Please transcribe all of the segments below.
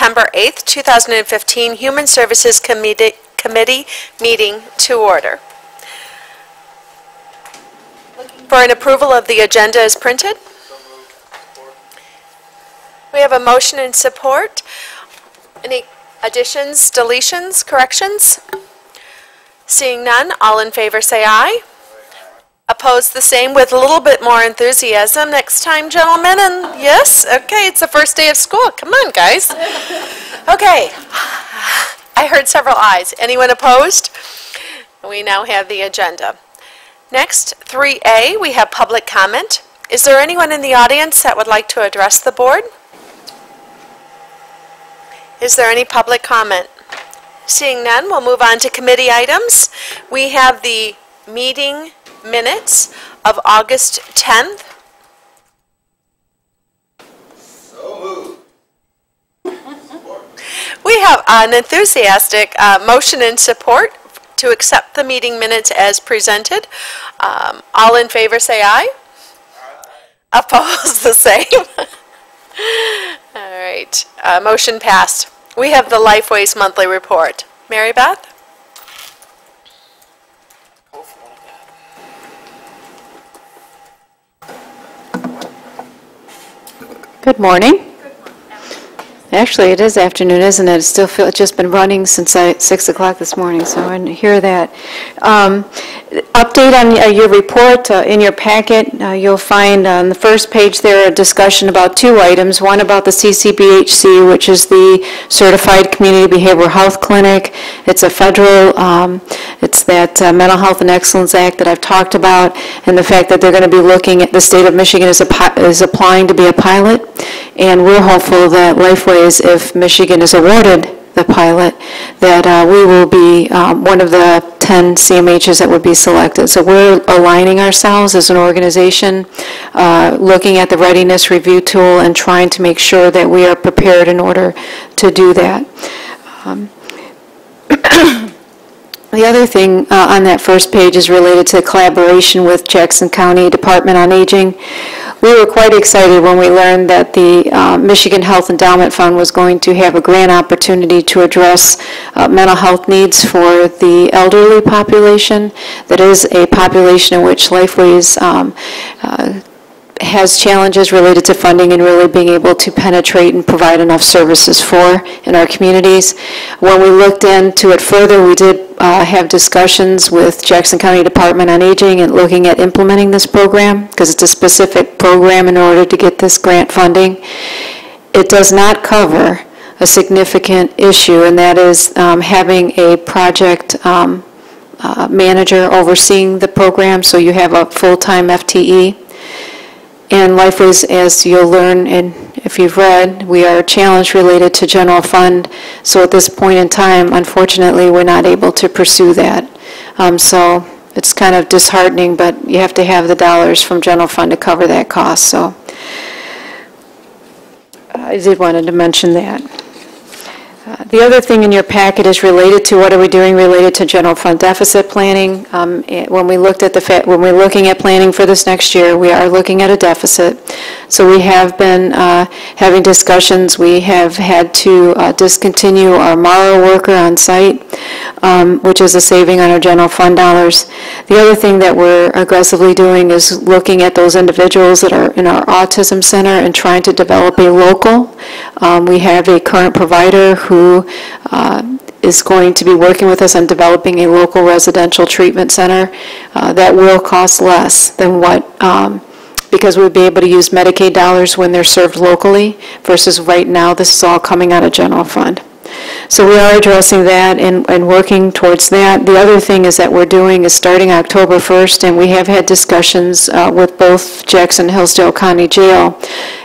September 8th, 2015 Human Services Committee meeting to order. For an approval of the agenda as printed. We have a motion and support. Any additions, deletions, corrections? Seeing none, all in favor say aye. Opposed, the same, with a little bit more enthusiasm next time, gentlemen. And yes, okay, it's the first day of school. Come on, guys. Okay, I heard several ayes. Anyone opposed? We now have the agenda. Next, 3A, we have public comment. Is there anyone in the audience that would like to address the board? Is there any public comment? Seeing none, we'll move on to committee items. We have the meeting minutes of August 10th. So moved. We have an enthusiastic motion and support to accept the meeting minutes as presented. All in favor say aye. Aye. Opposed, the same. All right, motion passed. We have the Lifeways monthly report. Mary Beth? Good morning. Actually, it is afternoon, isn't it? It's just been running since 6 o'clock this morning, so I didn't hear that. Update on your report in your packet. You'll find on the first page there a discussion about two items. One about the CCBHC, which is the Certified Community Behavioral Health Clinic. It's a federal, it's that Mental Health and Excellence Act that I've talked about, and the fact that they're going to be looking at the state of Michigan is applying to be a pilot, and we're hopeful that Lifeways, if Michigan is awarded the pilot, that we will be one of the 10 CMHs that would be selected. So we're aligning ourselves as an organization, looking at the readiness review tool and trying to make sure that we are prepared in order to do that. The other thing on that first page is related to collaboration with Jackson County Department on Aging. We were quite excited when we learned that the Michigan Health Endowment Fund was going to have a grant opportunity to address mental health needs for the elderly population. That is a population in which Lifeways has challenges related to funding and really being able to penetrate and provide enough services for in our communities. When we looked into it further, we did have discussions with Jackson County Department on Aging and looking at implementing this program, because it's a specific program in order to get this grant funding. It does not cover a significant issue, and that is having a project manager overseeing the program, so you have a full-time FTE. And Lifeways, as you'll learn, and if you've read, we are challenged related to general fund. So at this point in time, unfortunately, we're not able to pursue that. So it's kind of disheartening, but you have to have the dollars from general fund to cover that cost. So I did want to mention that. The other thing in your packet is related to what are we doing related to general fund deficit planning. When we looked at when we're looking at planning for this next year, we are looking at a deficit. So we have been having discussions. We have had to discontinue our Morrow worker on site, which is a saving on our general fund dollars. The other thing that we're aggressively doing is looking at those individuals that are in our autism center and trying to develop a local. We have a current provider who is going to be working with us on developing a local residential treatment center that will cost less than what, because we'll be able to use Medicaid dollars when they're served locally versus right now this is all coming out of general fund. So we are addressing that and working towards that. The other thing is that we're doing is starting October 1st, and we have had discussions with both Jackson Hillsdale County Jail,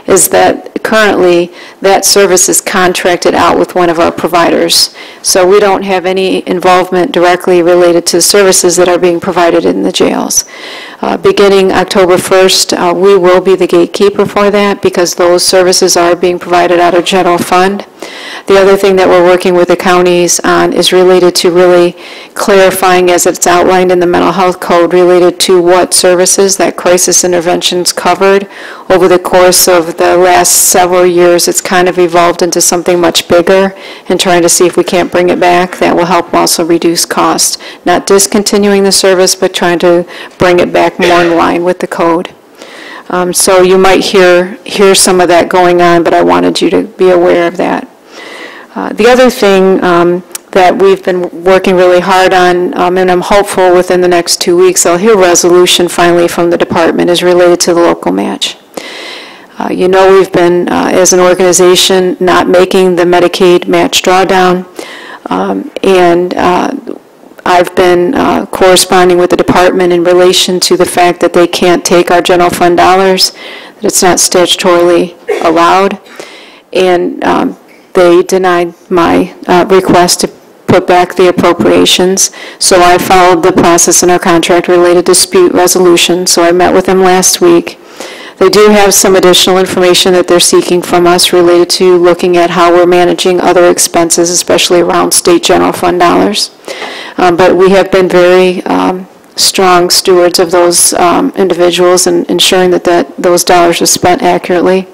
is that currently that service is contracted out with one of our providers. So we don't have any involvement directly related to the services that are being provided in the jails. Beginning October 1st, we will be the gatekeeper for that because those services are being provided out of general fund. The other thing that we're working with the counties on is related to really clarifying, as it's outlined in the mental health code, related to what services that crisis interventions covered. Over the course of the last several years, it's kind of evolved into something much bigger, and trying to see if we can't bring it back. That will help also reduce cost. Not discontinuing the service, but trying to bring it back more in line with the code. So you might hear some of that going on, but I wanted you to be aware of that. The other thing that we've been working really hard on, and I'm hopeful within the next 2 weeks I'll hear resolution finally from the department, is related to the local match. You know, we've been, as an organization, not making the Medicaid match drawdown, and I've been corresponding with the department in relation to the fact that they can't take our general fund dollars, that it's not statutorily allowed, and they denied my request to put back the appropriations. So I followed the process in our contract-related dispute resolution, so I met with them last week. They do have some additional information that they're seeking from us related to looking at how we're managing other expenses, especially around state general fund dollars. But we have been very strong stewards of those individuals and ensuring that those dollars are spent accurately.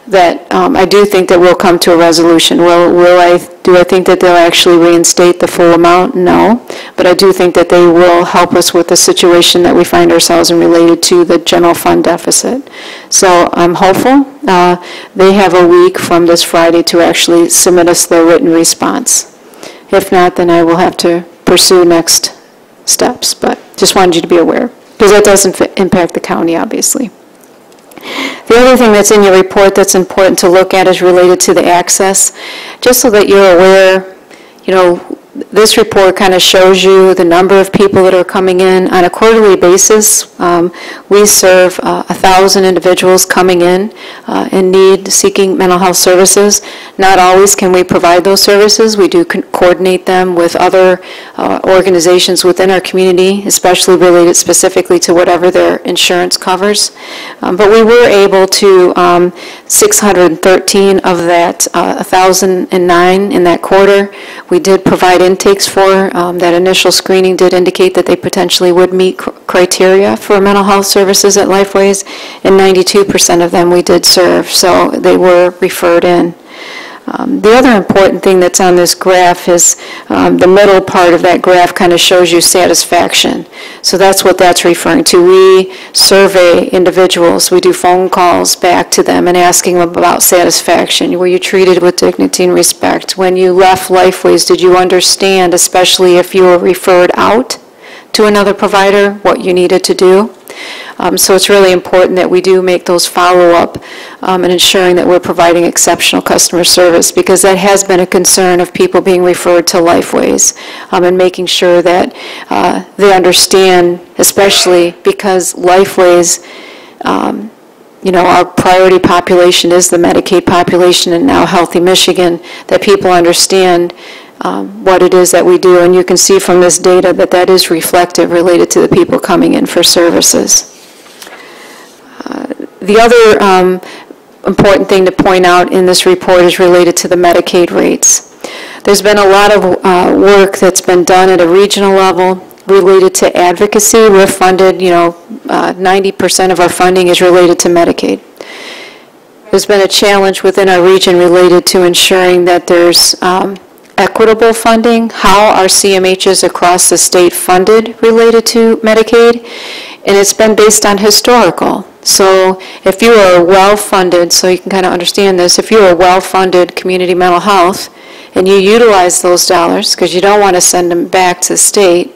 That I do think that we'll come to a resolution. Do I think that they'll actually reinstate the full amount? No. But I do think that they will help us with the situation that we find ourselves in related to the general fund deficit. So I'm hopeful. They have a week from this Friday to actually submit us their written response. If not, then I will have to pursue next steps. But just wanted you to be aware, because that doesn't impact the county, obviously. The other thing that's in your report that's important to look at is related to the access. Just so that you're aware, you know, this report kind of shows you the number of people that are coming in on a quarterly basis. We serve 1,000 individuals coming in need, seeking mental health services. Not always can we provide those services. We do coordinate them with other organizations within our community, especially related specifically to whatever their insurance covers. But we were able to, 613 of that 1,009 in that quarter, we did provide intakes for. That initial screening did indicate that they potentially would meet criteria for mental health services at Lifeways, and 92% of them we did serve, so they were referred in. The other important thing that's on this graph is the middle part of that graph kind of shows you satisfaction. So that's what that's referring to. We survey individuals. We do phone calls back to them and asking them about satisfaction. Were you treated with dignity and respect? When you left Lifeways, did you understand, especially if you were referred out to another provider, what you needed to do? So it's really important that we do make those follow-up and ensuring that we're providing exceptional customer service, because that has been a concern of people being referred to Lifeways, and making sure that they understand, especially because Lifeways, you know, our priority population is the Medicaid population, and now Healthy Michigan, that people understand what it is that we do. And you can see from this data that that is reflective related to the people coming in for services. The other important thing to point out in this report is related to the Medicaid rates. There's been a lot of work that's been done at a regional level related to advocacy. We're funded, you know, 90% of our funding is related to Medicaid. There's been a challenge within our region related to ensuring that there's equitable funding. How are CMHs across the state funded related to Medicaid? And it's been based on historical. So if you are well-funded, so you can kind of understand this, if you're a well-funded community mental health and you utilize those dollars, because you don't want to send them back to the state,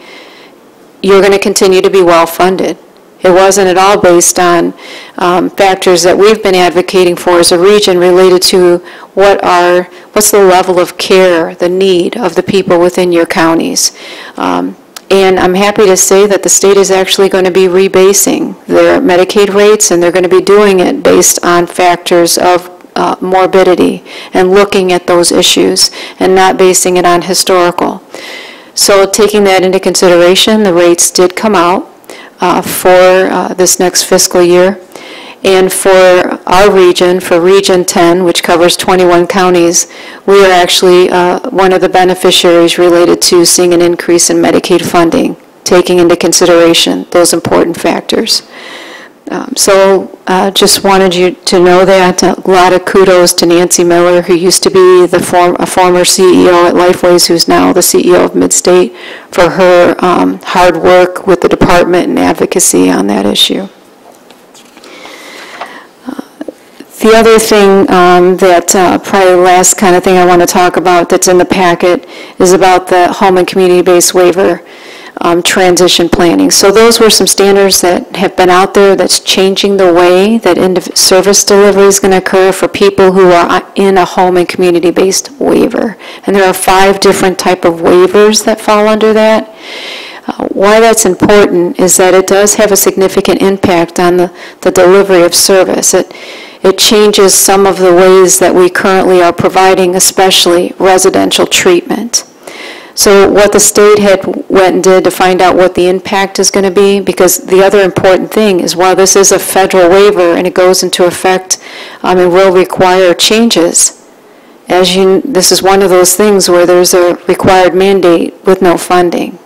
you're going to continue to be well-funded. It wasn't at all based on factors that we've been advocating for as a region related to what's the level of care, the need of the people within your counties. And I'm happy to say that the state is actually going to be rebasing their Medicaid rates, and they're going to be doing it based on factors of morbidity and looking at those issues and not basing it on historical. So taking that into consideration, the rates did come out for this next fiscal year. And for our region, for Region 10, which covers 21 counties, we are actually one of the beneficiaries related to seeing an increase in Medicaid funding, taking into consideration those important factors. Just wanted you to know that. A lot of kudos to Nancy Miller, who used to be a former CEO at Lifeways, who's now the CEO of Midstate, for her hard work with the department and advocacy on that issue. The other thing probably the last kind of thing I want to talk about that's in the packet is about the home and community-based waiver transition planning. So those were some standards that have been out there that's changing the way that service delivery is going to occur for people who are in a home and community-based waiver. And there are 5 different type of waivers that fall under that. Why that's important is that it does have a significant impact on the delivery of service. It changes some of the ways that we currently are providing, especially residential treatment. So what the state had went and did to find out what the impact is going to be, because the other important thing is while this is a federal waiver and it goes into effect and will require changes, this is one of those things where there's a required mandate with no funding.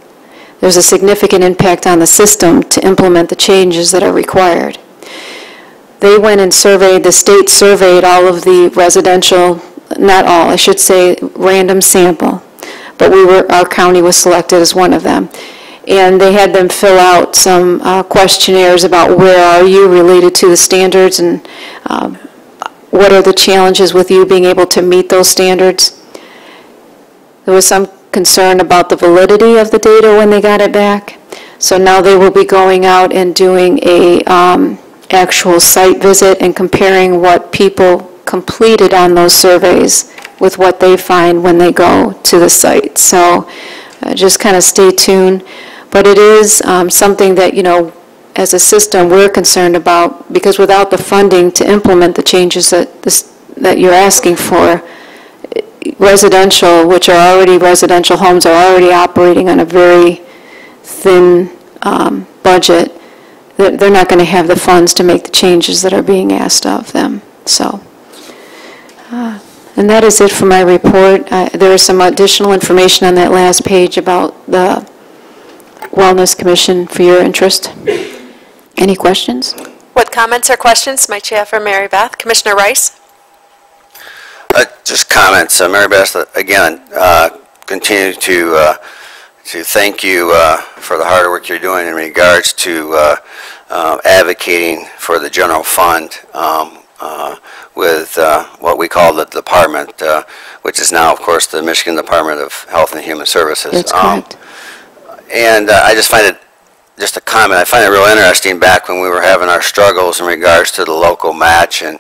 There's a significant impact on the system to implement the changes that are required. They went and surveyed, the state surveyed all of the residential, not all, I should say random sample, but our county was selected as one of them. And they had them fill out some questionnaires about where are you related to the standards and what are the challenges with you being able to meet those standards. There was some concern about the validity of the data when they got it back. So now they will be going out and doing a actual site visit and comparing what people completed on those surveys with what they find when they go to the site. So just kind of stay tuned. But it is something that, as a system we're concerned about, because without the funding to implement the changes that you're asking for, residential, which are already residential homes, are already operating on a very thin budget. They're not going to have the funds to make the changes that are being asked of them. So, and that is it for my report. There is some additional information on that last page about the Wellness Commission for your interest. Any questions? What comments or questions might you have for Mary Beth? Commissioner Rice? Just comments. Mary Beth, again, continue to thank you for the hard work you're doing in regards to advocating for the general fund with what we call the department, which is now, of course, the Michigan Department of Health and Human Services. That's correct. And I just find it, just a comment, I find it real interesting back when we were having our struggles in regards to the local match and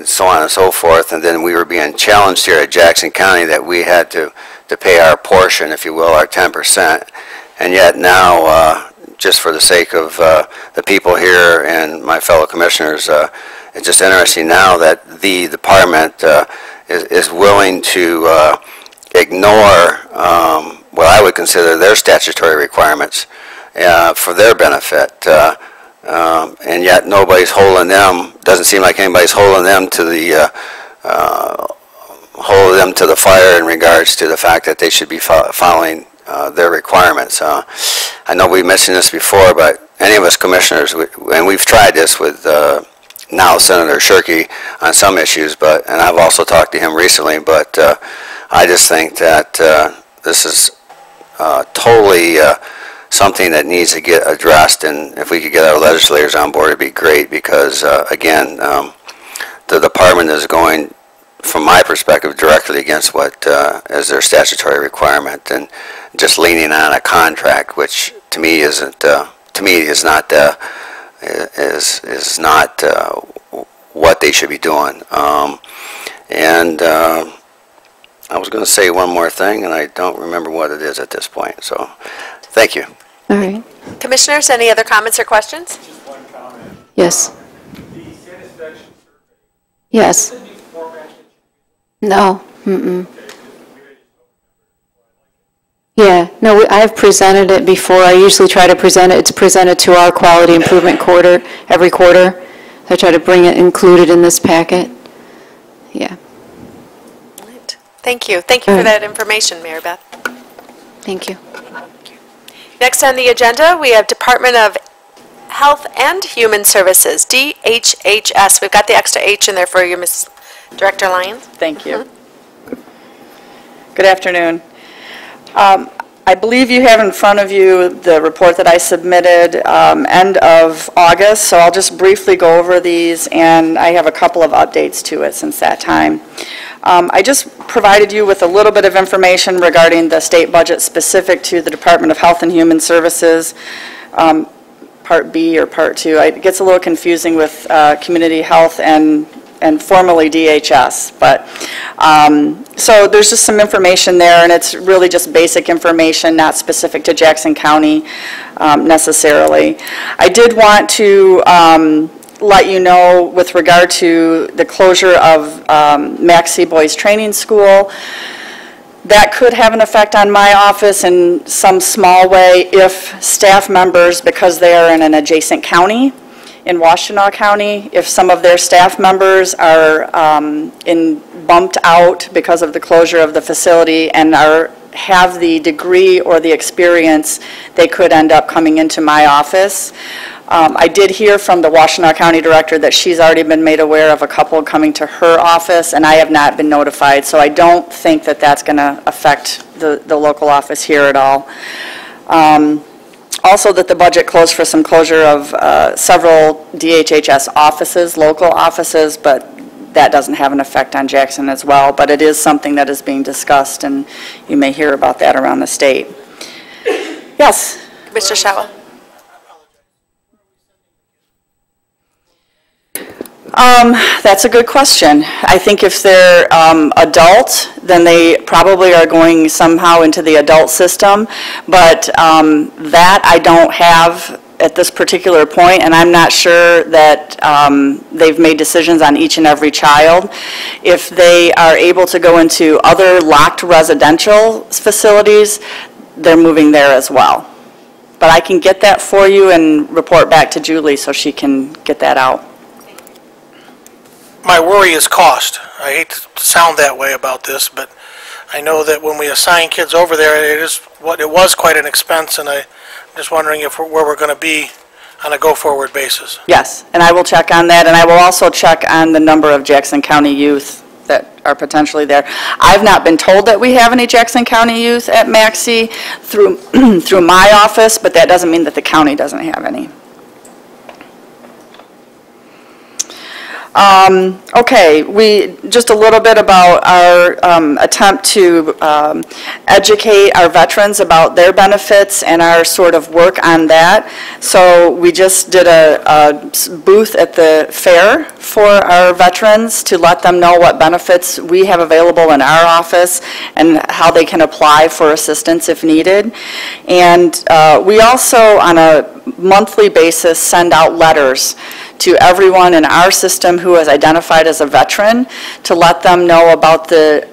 so on and so forth, and then we were being challenged here at Jackson County that we had to pay our portion, if you will, our 10%, and yet now, just for the sake of the people here and my fellow commissioners, it's just interesting now that the department is willing to ignore what I would consider their statutory requirements for their benefit. And yet nobody's holding them, doesn't seem like anybody's holding them to the fire in regards to the fact that they should be following their requirements. I know we've mentioned this before, but any of us commissioners, and we've tried this with now Senator Shirkey on some issues, and I've also talked to him recently, but I just think that this is totally something that needs to get addressed, and if we could get our legislators on board, it'd be great, because again, the department is going, from my perspective, directly against what is their statutory requirement, and just leaning on a contract, which to me isn't, is not what they should be doing. And I was going to say one more thing, and I don't remember what it is at this point. So, thank you. All right. Commissioners, any other comments or questions? Just one comment. Yes. The satisfaction survey. Yes. Is it the format that you No. Mm-mm. okay, because we just don't remember it before. I like it. Yeah. No, I've presented it before. I usually try to present it. It's presented to our quality improvement quarter every quarter. I try to bring it included in this packet. Yeah, Right. Thank you. Thank you for that information, Mary Beth. thank you. Next on the agenda, we have Department of Health and Human Services, DHHS. We've got the extra H in there for you, Ms. Director Lyons. Thank you. Good afternoon. I believe you have in front of you the report that I submitted end of August, so I'll just briefly go over these, and I have a couple of updates to it since that time. I just provided you with a little bit of information regarding the state budget specific to the Department of Health and Human Services, Part B or Part 2. It gets a little confusing with Community Health and formerly DHS, but so there's just some information there, and it's really just basic information, not specific to Jackson County necessarily. I did want to let you know with regard to the closure of Maxey Boys Training School, that could have an effect on my office in some small way if staff members, because they are in an adjacent county, in Washtenaw County, if some of their staff members are bumped out because of the closure of the facility and have the degree or the experience, they could end up coming into my office. I did hear from the Washtenaw County Director that she's already been made aware of a couple coming to her office, and I have not been notified, so I don't think that that's going to affect the local office here at all. Also, that the budget closed for some closure of several DHHS offices, local offices, but that doesn't have an effect on Jackson as well. But it is something that is being discussed, and you may hear about that around the state. Yes? Mr. Shawa. That's a good question. I think if they're adult, then they probably are going somehow into the adult system, but that I don't have at this particular point, and I'm not sure that they've made decisions on each and every child. If they are able to go into other locked residential facilities, they're moving there as well. But I can get that for you and report back to Julie so she can get that out. My worry is cost. I hate to sound that way about this, but I know that when we assign kids over there, it was quite an expense, and I'm just wondering where we're going to be on a go-forward basis. Yes, and I will check on that, and I will also check on the number of Jackson County youth that are potentially there. I've not been told that we have any Jackson County youth at Maxey through my office, but that doesn't mean that the county doesn't have any. Okay, just a little bit about our attempt to educate our veterans about their benefits and our sort of work on that. So we just did a booth at the fair for our veterans to let them know what benefits we have available in our office and how they can apply for assistance if needed. And we also, on a monthly basis, send out letters to everyone in our system who is identified as a veteran to let them know about the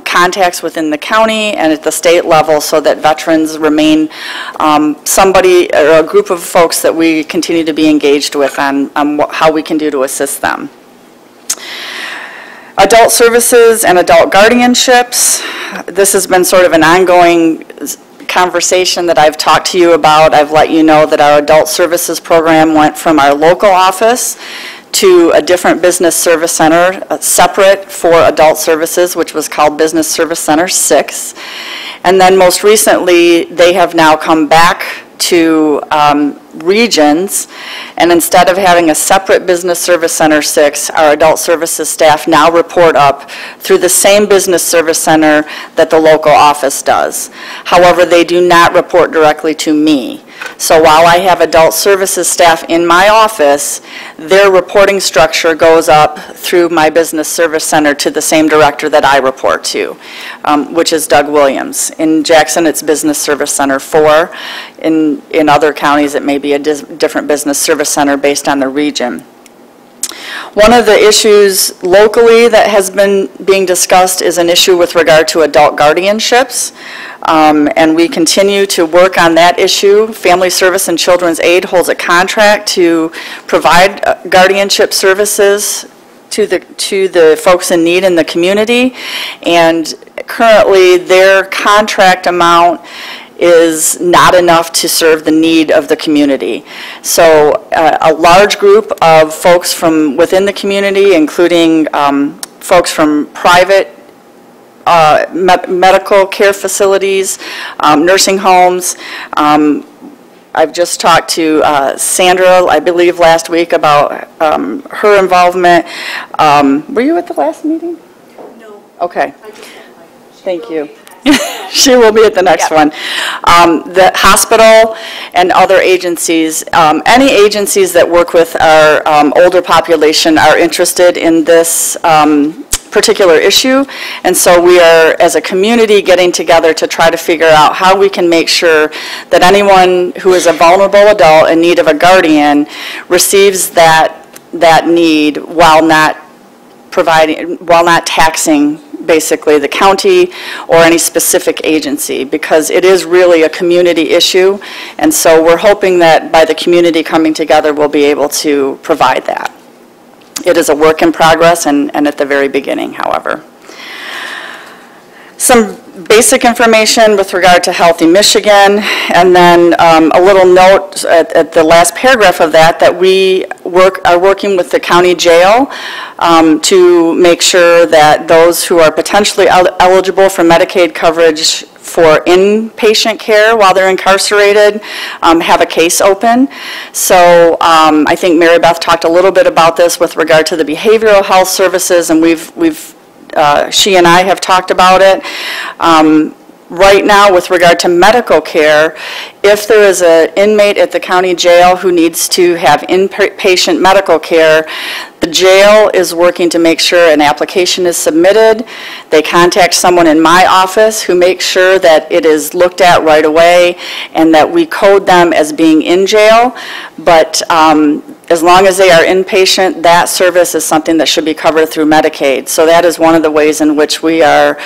contacts within the county and at the state level so that veterans remain somebody or a group of folks that we continue to be engaged with on how we can do to assist them. Adult services and adult guardianships. This has been sort of an ongoing conversation that I've talked to you about. I've let you know that our adult services program went from our local office to a different business service center, separate for adult services, which was called Business Service Center 6. And then most recently, they have now come back to regions, and instead of having a separate Business Service Center 6, our adult services staff now report up through the same Business Service Center that the local office does. However, they do not report directly to me. So while I have adult services staff in my office, their reporting structure goes up through my Business Service Center to the same director that I report to, which is Doug Williams. In Jackson, it's Business Service Center 4. In other counties, it may be a different Business Service Center based on the region. One of the issues locally that has been being discussed is an issue with regard to adult guardianships. And we continue to work on that issue. Family Service and Children's Aid holds a contract to provide guardianship services to the folks in need in the community. And currently, their contract amount is not enough to serve the need of the community. So a large group of folks from within the community, including folks from private medical care facilities, nursing homes. I've just talked to Sandra, I believe, last week about her involvement. Were you at the last meeting? No. Okay. Thank you. She will be at the next one. The hospital and other agencies, any agencies that work with our older population are interested in this particular issue, and so we are, as a community, getting together to try to figure out how we can make sure that anyone who is a vulnerable adult in need of a guardian receives that need while not taxing basically the county or any specific agency, because it is really a community issue, and so we're hoping that by the community coming together we'll be able to provide that. It is a work in progress and at the very beginning, however. Some basic information with regard to Healthy Michigan, and then a little note at the last paragraph of that we are working with the county jail to make sure that those who are potentially eligible for Medicaid coverage for inpatient care while they're incarcerated have a case open. So I think Mary Beth talked a little bit about this with regard to the behavioral health services, and she and I have talked about it. Right now, with regard to medical care, if there is an inmate at the county jail who needs to have inpatient medical care, the jail is working to make sure an application is submitted. They contact someone in my office who makes sure that it is looked at right away and that we code them as being in jail. But as long as they are inpatient, that service is something that should be covered through Medicaid. So that is one of the ways in which we are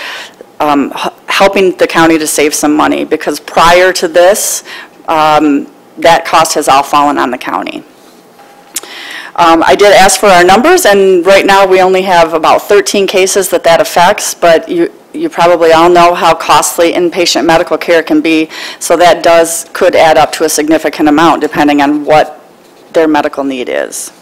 helping the county to save some money, because prior to this, that cost has all fallen on the county. I did ask for our numbers, and right now we only have about 13 cases that affects, but you probably all know how costly inpatient medical care can be, so that could add up to a significant amount depending on what their medical need is.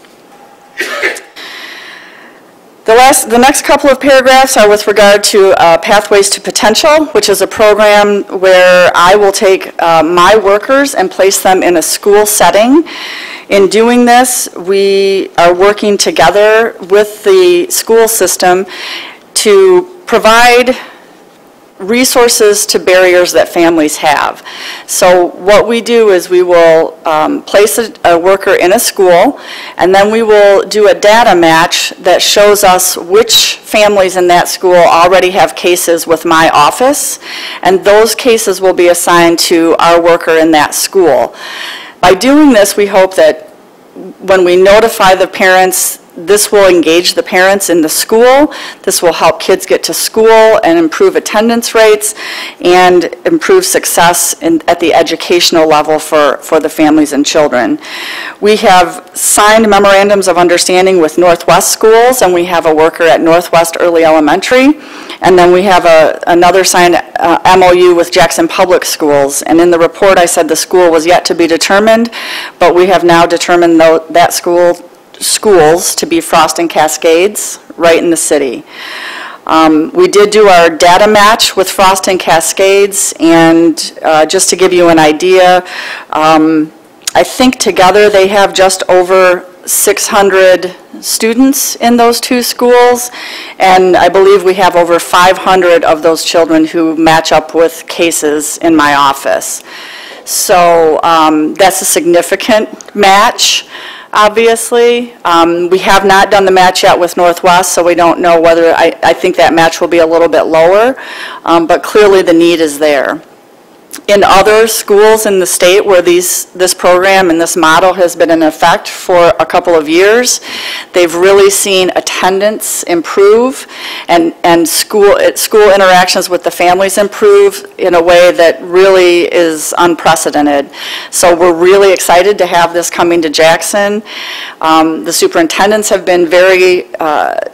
The next couple of paragraphs are with regard to Pathways to Potential, which is a program where I will take my workers and place them in a school setting. In doing this, we are working together with the school system to provide resources to barriers that families have. So what we do is we will place a worker in a school, and then we will do a data match that shows us which families in that school already have cases with my office, and those cases will be assigned to our worker in that school. By doing this, we hope that when we notify the parents, this will engage the parents in the school. This will help kids get to school and improve attendance rates and improve success at the educational level for the families and children. We have signed memorandums of understanding with Northwest Schools, and we have a worker at Northwest Early Elementary. And then we have another signed MOU with Jackson Public Schools. And in the report I said the school was yet to be determined, but we have now determined that schools to be Frost and Cascades right in the city. We did do our data match with Frost and Cascades, and just to give you an idea, I think together they have just over 600 students in those two schools, and I believe we have over 500 of those children who match up with cases in my office. So that's a significant match. Obviously, we have not done the match yet with Northwest, so we don't know whether, I think that match will be a little bit lower, but clearly the need is there. In other schools in the state where this program and this model has been in effect for a couple of years, they've really seen attendance improve and school interactions with the families improve in a way that really is unprecedented. So we're really excited to have this coming to Jackson. The superintendents have been very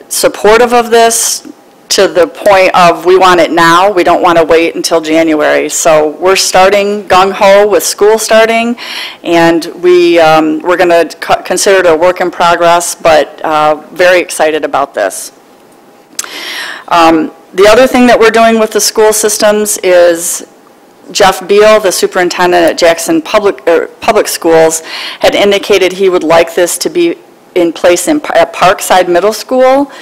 supportive of this, to the point of we want it now, we don't want to wait until January. So we're starting gung-ho with school starting, and we're going to consider it a work in progress, but very excited about this. The other thing that we're doing with the school systems is Jeff Beal, the superintendent at Jackson Public Schools, had indicated he would like this to be in place at Parkside Middle School.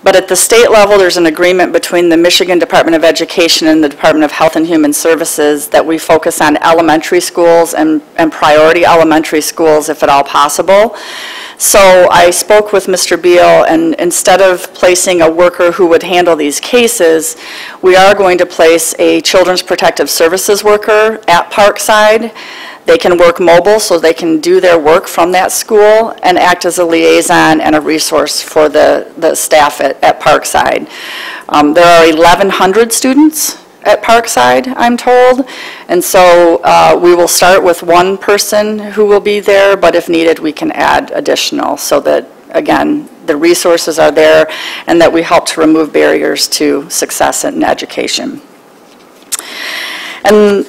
But at the state level, there's an agreement between the Michigan Department of Education and the Department of Health and Human Services that we focus on elementary schools and priority elementary schools if at all possible. So I spoke with Mr. Beal, and instead of placing a worker who would handle these cases, we are going to place a Children's Protective Services worker at Parkside. They can work mobile, so they can do their work from that school and act as a liaison and a resource for the staff at Parkside. There are 1,100 students at Parkside, I'm told, and so we will start with one person who will be there, but if needed, we can add additional so that, again, the resources are there and that we help to remove barriers to success in education. And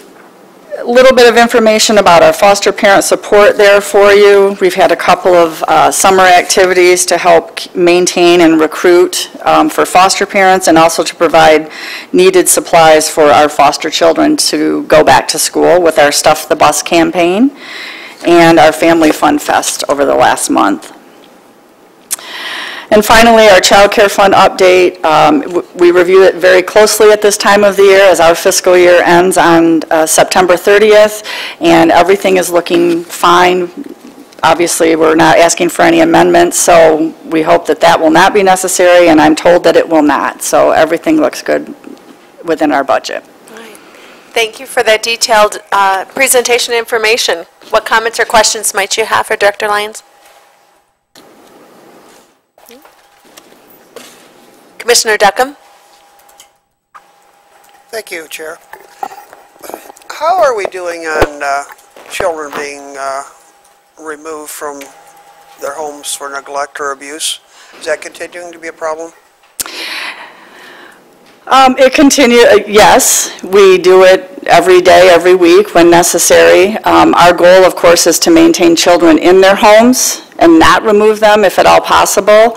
a little bit of information about our foster parent support there for you. We've had a couple of summer activities to help maintain and recruit for foster parents, and also to provide needed supplies for our foster children to go back to school with our Stuff the Bus campaign and our Family Fun Fest over the last month. And finally, our Child Care Fund update. We review it very closely at this time of the year as our fiscal year ends on September 30th, and everything is looking fine. Obviously, we're not asking for any amendments, so we hope that that will not be necessary, and I'm told that it will not. So everything looks good within our budget. Thank you for that detailed presentation information. What comments or questions might you have for Director Lyons? Commissioner Duckham. Thank you, Chair. How are we doing on children being removed from their homes for neglect or abuse? Is that continuing to be a problem? Yes, we do it every day, every week when necessary. Our goal, of course, is to maintain children in their homes and not remove them if at all possible.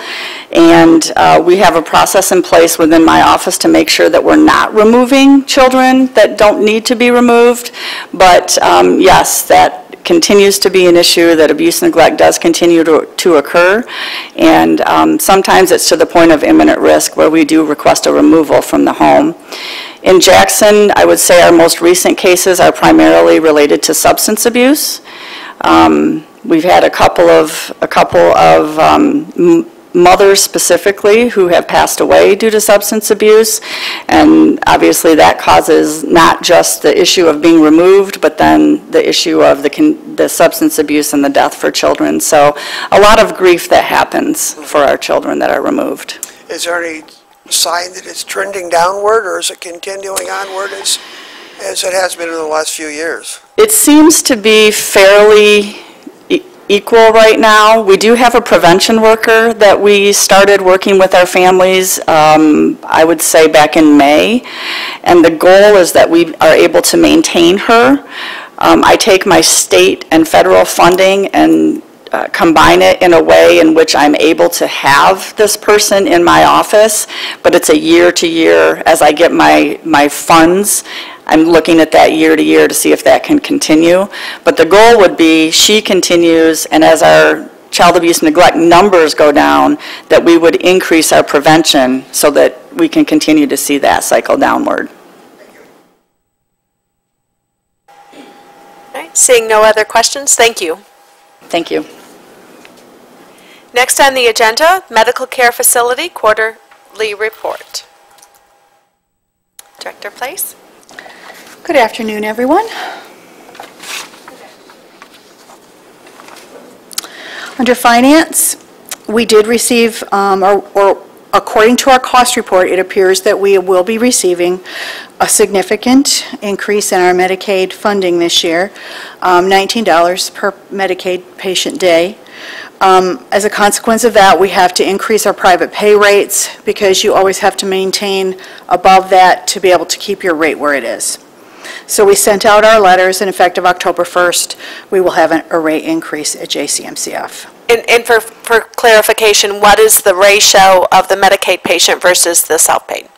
And we have a process in place within my office to make sure that we're not removing children that don't need to be removed. But yes, that continues to be an issue, that abuse and neglect does continue to occur. And sometimes it's to the point of imminent risk where we do request a removal from the home. In Jackson, I would say our most recent cases are primarily related to substance abuse. We've had a couple of mothers specifically who have passed away due to substance abuse, and obviously that causes not just the issue of being removed, but then the issue of the substance abuse and the death for children. So a lot of grief that happens for our children that are removed. Is there any sign that it's trending downward, or is it continuing onward as it has been in the last few years? It seems to be fairly equal right now. We do have a prevention worker that we started working with our families, I would say back in May, and the goal is that we are able to maintain her. I take my state and federal funding and combine it in a way in which I'm able to have this person in my office, but it's a year to year. As I get my funds, I'm looking at that year to year to see if that can continue. But the goal would be she continues, and as our child abuse and neglect numbers go down, that we would increase our prevention so that we can continue to see that cycle downward. All right, seeing no other questions, thank you. Thank you. Next on the agenda, Medical Care Facility Quarterly Report. Director Place. Good afternoon, everyone. Under Finance, we did receive, or according to our cost report, it appears that we will be receiving a significant increase in our Medicaid funding this year, $19 per Medicaid patient day. As a consequence of that, we have to increase our private pay rates because you always have to maintain above that to be able to keep your rate where it is. So we sent out our letters, and effective October 1st, we will have a rate increase at JCMCF. And for clarification, what is the ratio of the Medicaid patient versus the self-paid?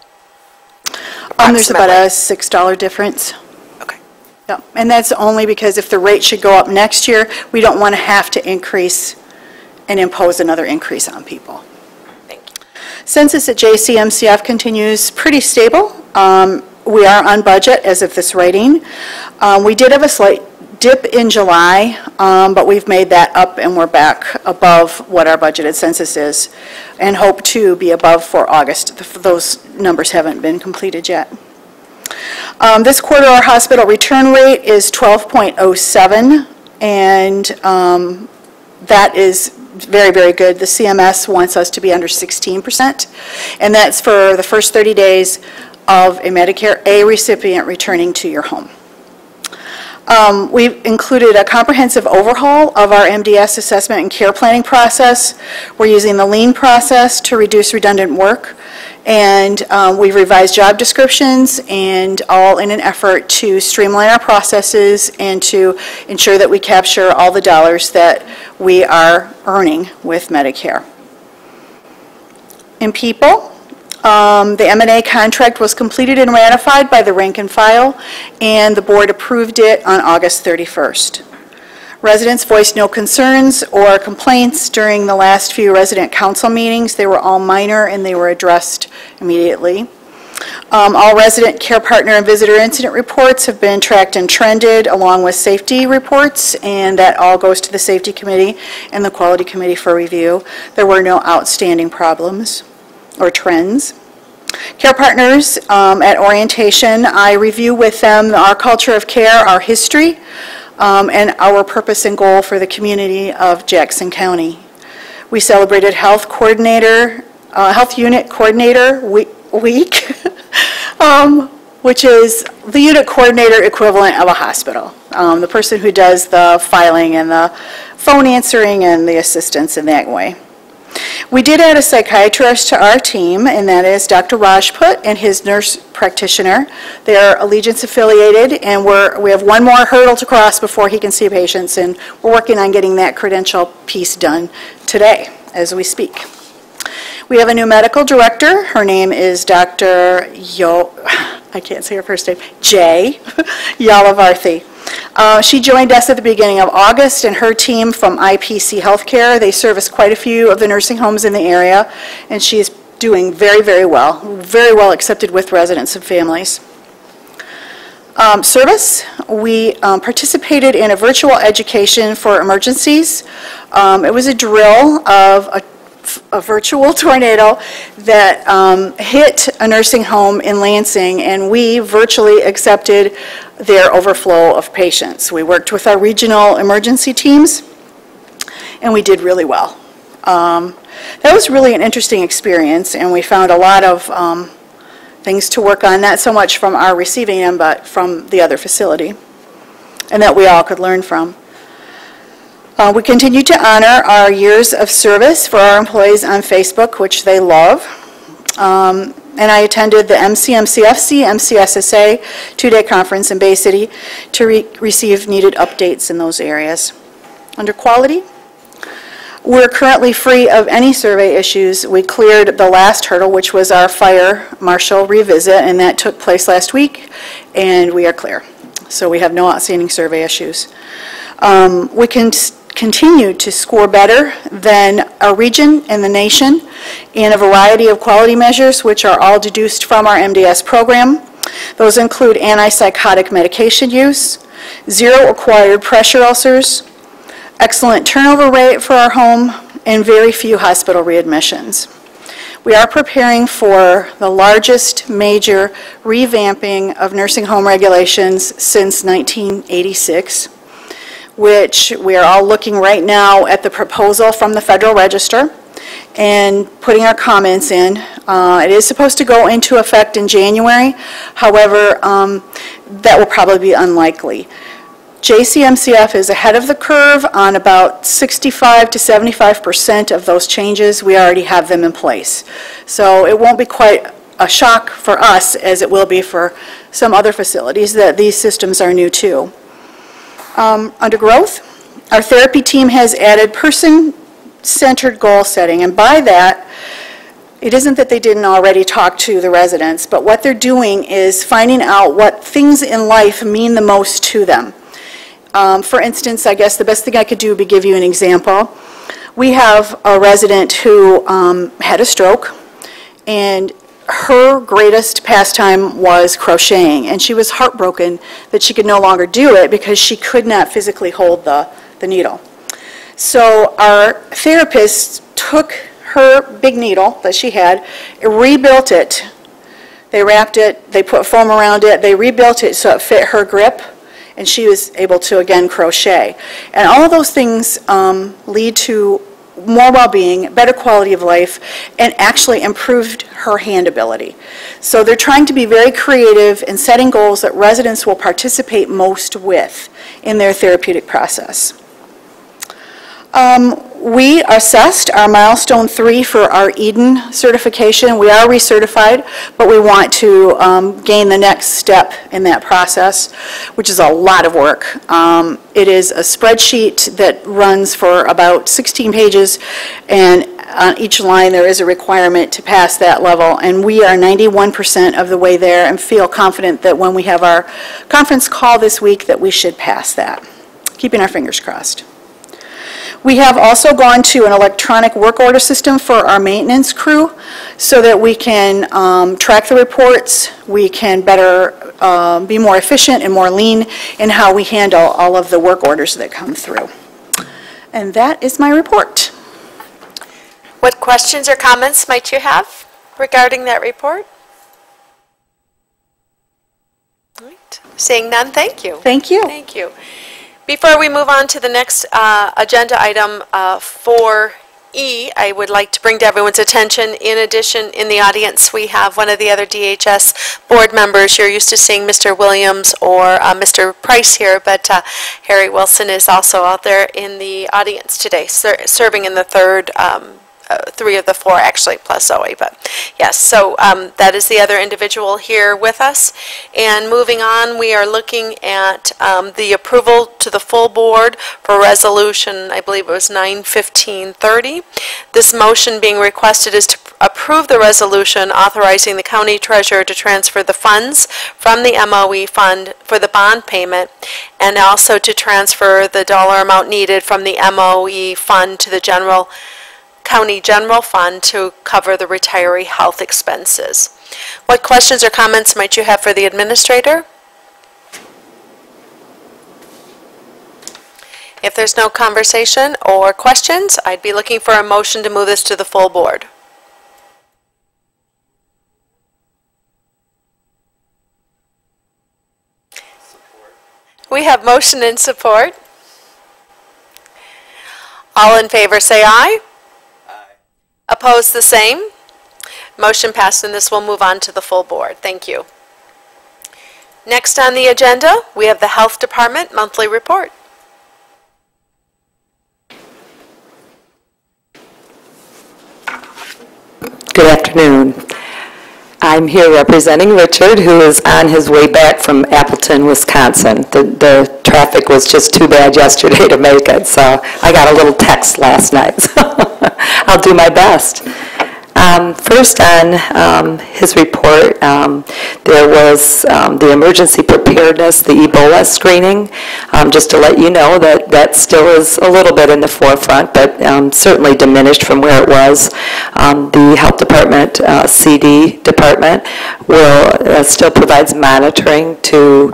There's about a $6 difference. Okay. Yeah, and that's only because if the rate should go up next year, we don't want to have to increase and impose another increase on people. Thank you. Census at JCMCF continues pretty stable. We are on budget as of this writing. We did have a slight dip in July, but we've made that up and we're back above what our budgeted census is and hope to be above for August. Those numbers haven't been completed yet. This quarter, our hospital return rate is 12.07, and that is very, very good. The CMS wants us to be under 16%, and that's for the first 30 days of a Medicare A recipient returning to your home. We've included a comprehensive overhaul of our MDS assessment and care planning process. We're using the lean process to reduce redundant work, and we've revised job descriptions, and all in an effort to streamline our processes and to ensure that we capture all the dollars that we are earning with Medicare. In people, the M&A contract was completed and ratified by the rank and file, and the board approved it on August 31st. Residents voiced no concerns or complaints during the last few resident council meetings. They were all minor and they were addressed immediately. All resident, care partner, and visitor incident reports have been tracked and trended along with safety reports, and that all goes to the safety committee and the quality committee for review. There were no outstanding problems or trends. Care partners, at orientation, I review with them our culture of care, our history, and our purpose and goal for the community of Jackson County. We celebrated Health Unit Coordinator Week, which is the unit coordinator equivalent of a hospital. The person who does the filing and the phone answering and the assistance in that way. We did add a psychiatrist to our team, and that is Dr. Rajput and his nurse practitioner. They're Allegiance affiliated, and we have one more hurdle to cross before he can see patients, and we're working on getting that credential piece done today as we speak. We have a new medical director. Her name is Dr. I can't say her first name, Jay Yalavarthi. She joined us at the beginning of August, and her team from IPC Healthcare, they service quite a few of the nursing homes in the area, and she's doing very, very well accepted with residents and families. Service, we participated in a virtual education for emergencies. It was a drill of a virtual tornado that hit a nursing home in Lansing, and we virtually accepted their overflow of patients. We worked with our regional emergency teams, and we did really well. That was really an interesting experience, and we found a lot of things to work on, not so much from our receiving end, but from the other facility, and that we all could learn from. We continue to honor our years of service for our employees on Facebook, which they love. And I attended the MCMCFC, MCSSA 2-day conference in Bay City to receive needed updates in those areas. Under quality, we're currently free of any survey issues. We cleared the last hurdle, which was our fire marshal revisit, and that took place last week, and we are clear. So we have no outstanding survey issues. We can continue to score better than our region and the nation in a variety of quality measures, which are all deduced from our MDS program. Those include antipsychotic medication use, 0 acquired pressure ulcers, excellent turnover rate for our home, and very few hospital readmissions. We are preparing for the largest major revamping of nursing home regulations since 1986, which we are all looking right now at the proposal from the Federal Register and putting our comments in. It is supposed to go into effect in January. However, that will probably be unlikely. JCMCF is ahead of the curve on about 65 to 75% of those changes. We already have them in place. So it won't be quite a shock for us as it will be for some other facilities that these systems are new to. Under growth, our therapy team has added person-centered goal setting, and by that, it isn't that they didn't already talk to the residents, but what they're doing is finding out what things in life mean the most to them. For instance, I guess the best thing I could do would be give you an example. We have a resident who had a stroke, and her greatest pastime was crocheting, and she was heartbroken that she could no longer do it because she could not physically hold the needle. So our therapist took her big needle that she had, rebuilt it. They wrapped it, they put foam around it, they rebuilt it so it fit her grip, and she was able to, again, crochet. And all of those things lead to more well-being, better quality of life, and actually improved her hand ability. So they're trying to be very creative in setting goals that residents will participate most with in their therapeutic process. We assessed our milestone 3 for our Eden certification. We are recertified, but we want to gain the next step in that process, which is a lot of work. It is a spreadsheet that runs for about 16 pages, and on each line there is a requirement to pass that level, and we are 91% of the way there and feel confident that when we have our conference call this week that we should pass that, keeping our fingers crossed. We have also gone to an electronic work order system for our maintenance crew so that we can track the reports, we can better be more efficient and more lean in how we handle all of the work orders that come through. And that is my report. What questions or comments might you have regarding that report? All right. Seeing none, thank you. Thank you. Thank you. Before we move on to the next agenda item 4E, I would like to bring to everyone's attention, in addition, in the audience, we have one of the other DHS board members. You're used to seeing Mr. Williams or Mr. Price here, but Harry Wilson is also out there in the audience today, serving in the third 3 of the 4 actually, plus Zoe, but yes, so that is the other individual here with us. And moving on, we are looking at the approval to the full board for resolution, I believe it was 9/15/30. This motion being requested is to approve the resolution authorizing the county treasurer to transfer the funds from the MOE fund for the bond payment, and also to transfer the dollar amount needed from the MOE fund to the county general fund to cover the retiree health expenses. What questions or comments might you have for the administrator? If there's no conversation or questions, I'd be looking for a motion to move this to the full board. Support. We have motion and support. All in favor say aye. Opposed, the same. Motion passed, and this will move on to the full board. Thank you. Next on the agenda, we have the Health Department monthly report. Good afternoon. I'm here representing Richard, who is on his way back from Appleton, Wisconsin. The traffic was just too bad yesterday to make it, so I got a little text last night. So I'll do my best. First on his report, there was the emergency preparedness, the Ebola screening. Just to let you know that that still is a little bit in the forefront, but certainly diminished from where it was. The Health Department, CD department, will still provides monitoring to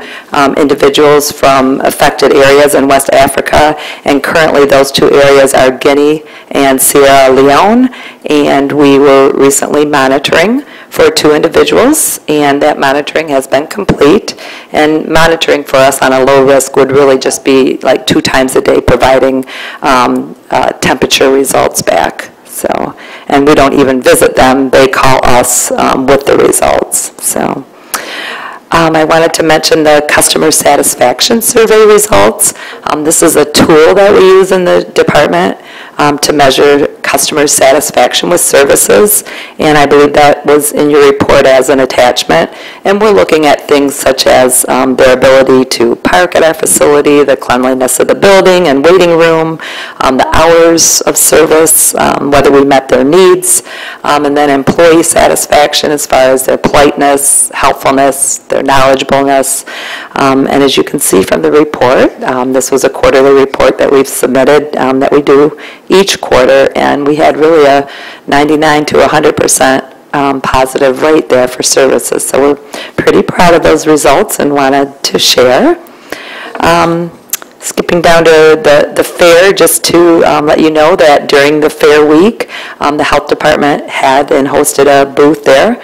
individuals from affected areas in West Africa, and currently those 2 areas are Guinea and Sierra Leone. And we were recently monitoring for 2 individuals, and that monitoring has been complete. And monitoring for us on a low risk would really just be like 2 times a day providing temperature results back. So, and we don't even visit them, they call us with the results. So. I wanted to mention the customer satisfaction survey results. This is a tool that we use in the department to measure customer satisfaction with services, and I believe that was in your report as an attachment. And we're looking at things such as their ability to park at our facility, the cleanliness of the building and waiting room, the hours of service, whether we met their needs, and then employee satisfaction as far as their politeness, helpfulness, their knowledgeableness. And as you can see from the report, this was a quarterly report that we've submitted that we do each quarter, and we had really a 99 to 100% positive rate there for services. So we're pretty proud of those results and wanted to share. Skipping down to the fair, just to let you know that during the fair week, the health department had and hosted a booth there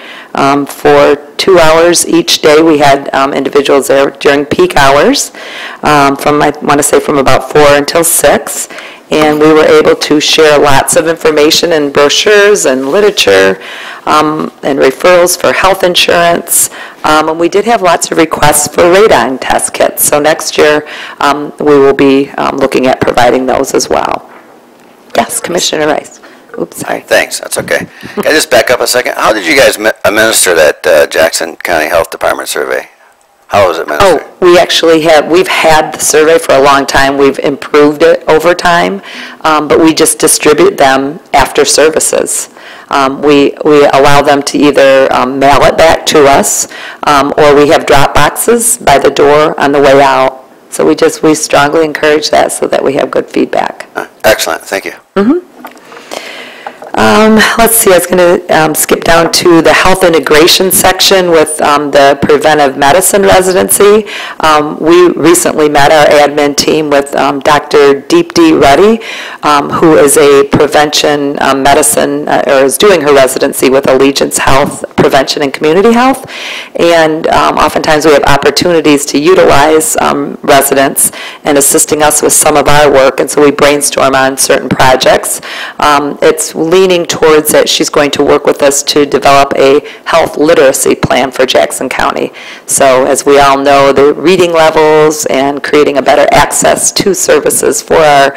for 2 hours each day. We had individuals there during peak hours, from I want to say from about 4 until 6. And we were able to share lots of information and brochures and literature and referrals for health insurance. And we did have lots of requests for radon test kits. So next year, we will be looking at providing those as well. Yes, Commissioner Rice. Oops, sorry. Thanks, that's okay. Can I just back up a second? How did you guys administer that Jackson County Health Department survey? How was it administered? Oh, we actually we've had the survey for a long time. We've improved it over time, but we just distribute them after services. We allow them to either mail it back to us, or we have drop boxes by the door on the way out. So we strongly encourage that so that we have good feedback. Excellent, thank you. Mm-hmm. Let's see, I was going to skip down to the health integration section with the preventive medicine residency. We recently met our admin team with Dr. Deepti Reddy, who is a prevention medicine, or is doing her residency with Allegiance Health, Prevention and Community Health. And oftentimes we have opportunities to utilize residents in assisting us with some of our work, and so we brainstorm on certain projects. It's leaning towards that she's going to work with us to develop a health literacy plan for Jackson County. So as we all know, the reading levels and creating a better access to services for our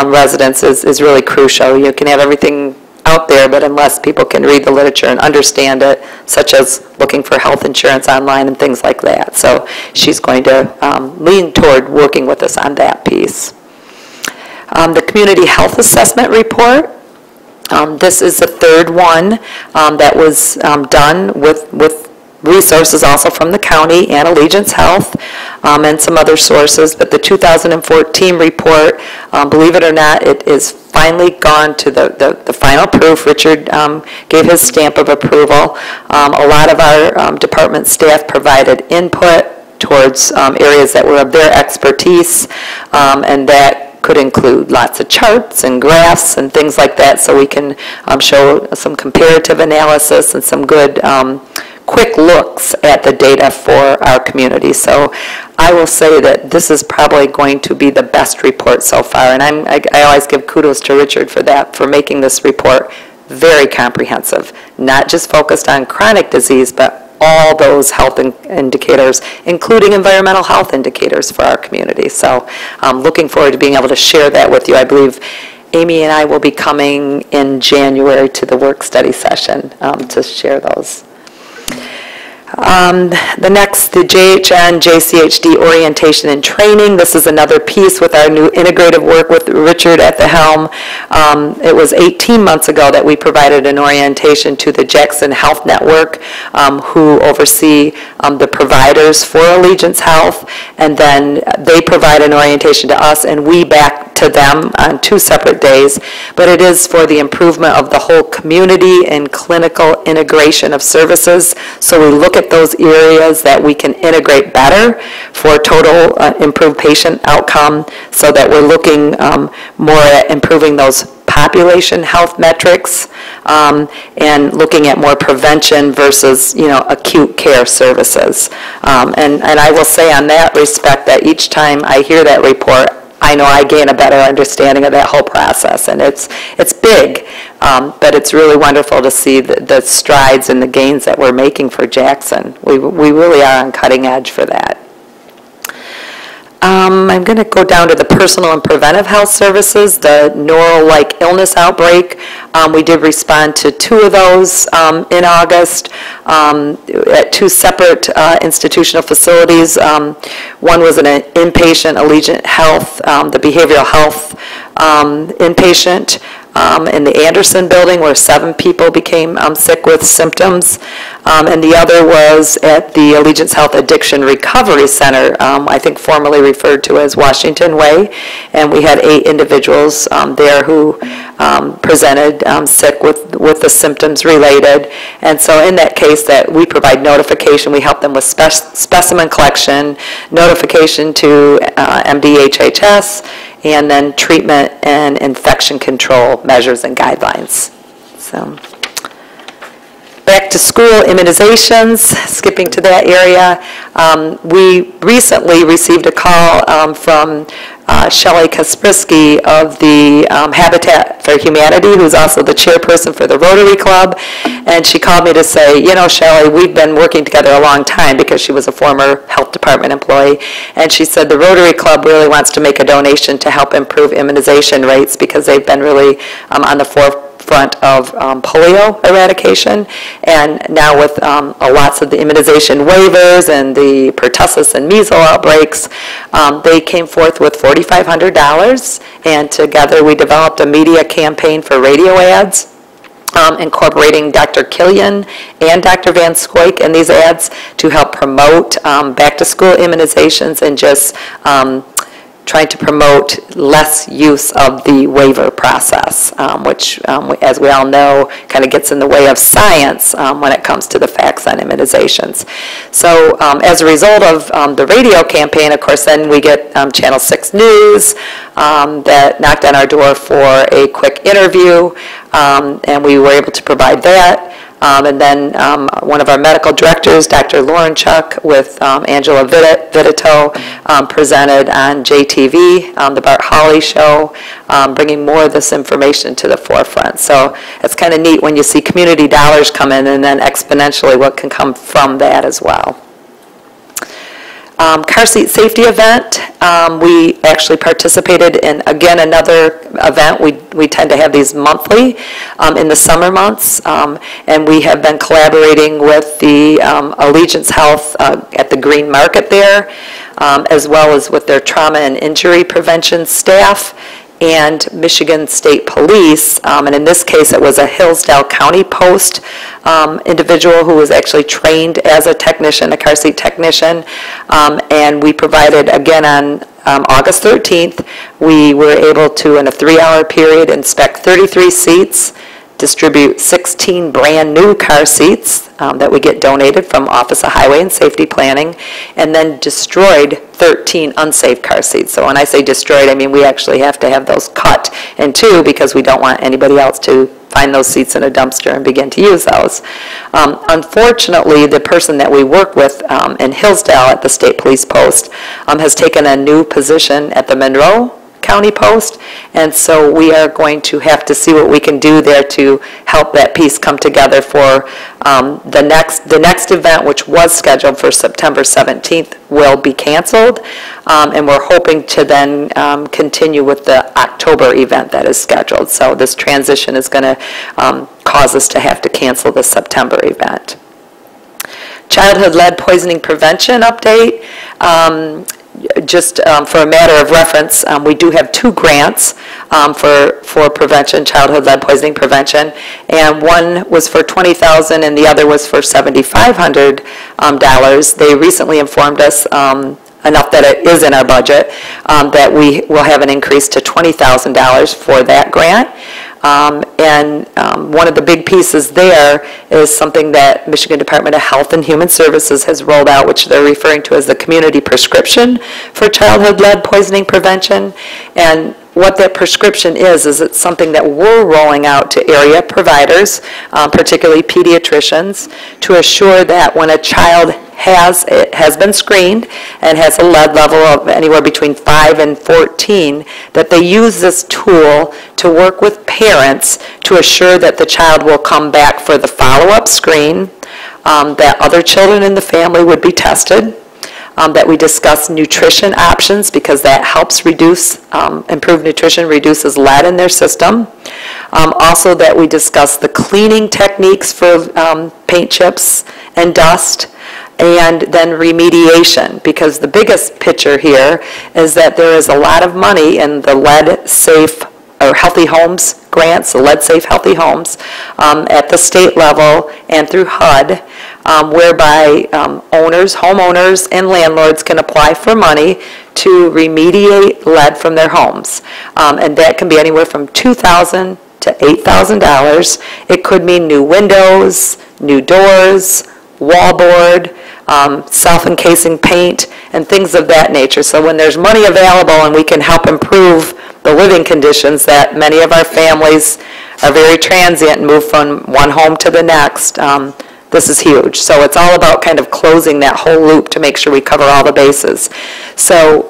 residents is really crucial. You can have everything out there, but unless people can read the literature and understand it, such as looking for health insurance online and things like that. So she's going to lean toward working with us on that piece. The Community Health Assessment Report. This is the third one that was done with resources also from the county and Allegiance Health and some other sources. But the 2014 report, believe it or not, it is finally gone to the final proof. Richard gave his stamp of approval. A lot of our department staff provided input towards areas that were of their expertise, and that could include lots of charts and graphs and things like that, so we can show some comparative analysis and some good quick looks at the data for our community. So I will say that this is probably going to be the best report so far, and I always give kudos to Richard for that, for making this report very comprehensive, not just focused on chronic disease, but all those health indicators, including environmental health indicators for our community. So I'm looking forward to being able to share that with you. I believe Amy and I will be coming in January to the work study session to share those. The next, the JHN, JCHD orientation and training. This is another piece with our new integrative work with Richard at the helm. It was 18 months ago that we provided an orientation to the Jackson Health Network, who oversee the providers for Allegiance Health, and then they provide an orientation to us, and we back to them on 2 separate days. But it is for the improvement of the whole community and clinical integration of services. So we look at those areas that we can integrate better for total improved patient outcome, so that we're looking more at improving those population health metrics, and looking at more prevention versus, acute care services. And I will say on that respect that each time I hear that report, I know I gain a better understanding of that whole process, and it's big, but it's really wonderful to see the strides and the gains that we're making for Jackson. We really are on cutting edge for that. I'm going to go down to the personal and preventive health services, the noro-like illness outbreak. We did respond to 2 of those in August at 2 separate institutional facilities. One was an inpatient Allegiant Health, the behavioral health inpatient in the Anderson building where 7 people became sick with symptoms. And the other was at the Allegiance Health Addiction Recovery Center, I think formerly referred to as Washington Way. And we had 8 individuals there who presented sick with the symptoms related. And so in that case that we provide notification, we help them with specimen collection, notification to MDHHS, and then treatment and infection control measures and guidelines. So, back to school immunizations, skipping to that area. We recently received a call from Shelley Kaspersky of the Habitat for Humanity, who's also the chairperson for the Rotary Club, and she called me to say, Shelley, we've been working together a long time because she was a former health department employee, and she said the Rotary Club really wants to make a donation to help improve immunization rates because they've been really on the forefront of polio eradication, and now with lots of the immunization waivers and the pertussis and measles outbreaks, they came forth with $4,500, and together we developed a media campaign for radio ads, incorporating Dr. Killian and Dr. Van Scoik in these ads to help promote back-to-school immunizations and just trying to promote less use of the waiver process, which, as we all know, kind of gets in the way of science when it comes to the facts on immunizations. So as a result of the radio campaign, of course, then we get Channel 6 News that knocked on our door for a quick interview, and we were able to provide that. And then one of our medical directors, Dr. Lauren Chuck, with Angela Vitito, presented on JTV, the Bart Hawley Show, bringing more of this information to the forefront. So it's kind of neat when you see community dollars come in and then exponentially what can come from that as well. Car seat safety event, we actually participated in, again, another event. We tend to have these monthly in the summer months, and we have been collaborating with the Allegiance Health at the Green Market there, as well as with their trauma and injury prevention staff and Michigan State Police, and in this case it was a Hillsdale County Post individual who was actually trained as a technician, a car seat technician, and we provided, again on August 13th, we were able to, in a 3-hour period, inspect 33 seats, distribute 16 brand new car seats that we get donated from Office of Highway and Safety Planning, and then destroyed 13 unsafe car seats. So when I say destroyed, I mean we actually have to have those cut in 2 because we don't want anybody else to find those seats in a dumpster and begin to use those. Unfortunately, the person that we work with in Hillsdale at the State Police Post has taken a new position at the Monroe County Post, and so we are going to have to see what we can do there to help that piece come together for the next event, which was scheduled for September 17th, will be canceled, and we're hoping to then continue with the October event that is scheduled. So this transition is going to cause us to have to cancel the September event. Childhood lead poisoning prevention update. Just for a matter of reference, we do have 2 grants for prevention, childhood lead poisoning prevention, and one was for $20,000 and the other was for $7,500. They recently informed us enough that it is in our budget that we will have an increase to $20,000 for that grant. And one of the big pieces there is something that Michigan Department of Health and Human Services has rolled out, which they're referring to as the community prescription for childhood lead poisoning prevention. And what that prescription is it's something that we're rolling out to area providers, particularly pediatricians, to assure that when a child has been screened and has a lead level of anywhere between 5 and 14, that they use this tool to work with parents to assure that the child will come back for the follow-up screen, that other children in the family would be tested, that we discuss nutrition options because that helps reduce, improve nutrition, reduces lead in their system. Also that we discuss the cleaning techniques for paint chips and dust, and then remediation, because the biggest picture here is that there is a lot of money in the Lead Safe or Healthy Homes grants, the Lead Safe Healthy Homes, at the state level and through HUD, whereby owners, homeowners, and landlords can apply for money to remediate lead from their homes. And that can be anywhere from $2,000 to $8,000. It could mean new windows, new doors, wallboard, self-encasing paint, and things of that nature. So when there's money available and we can help improve the living conditions that many of our families are very transient and move from one home to the next, this is huge. So it's all about kind of closing that whole loop to make sure we cover all the bases. So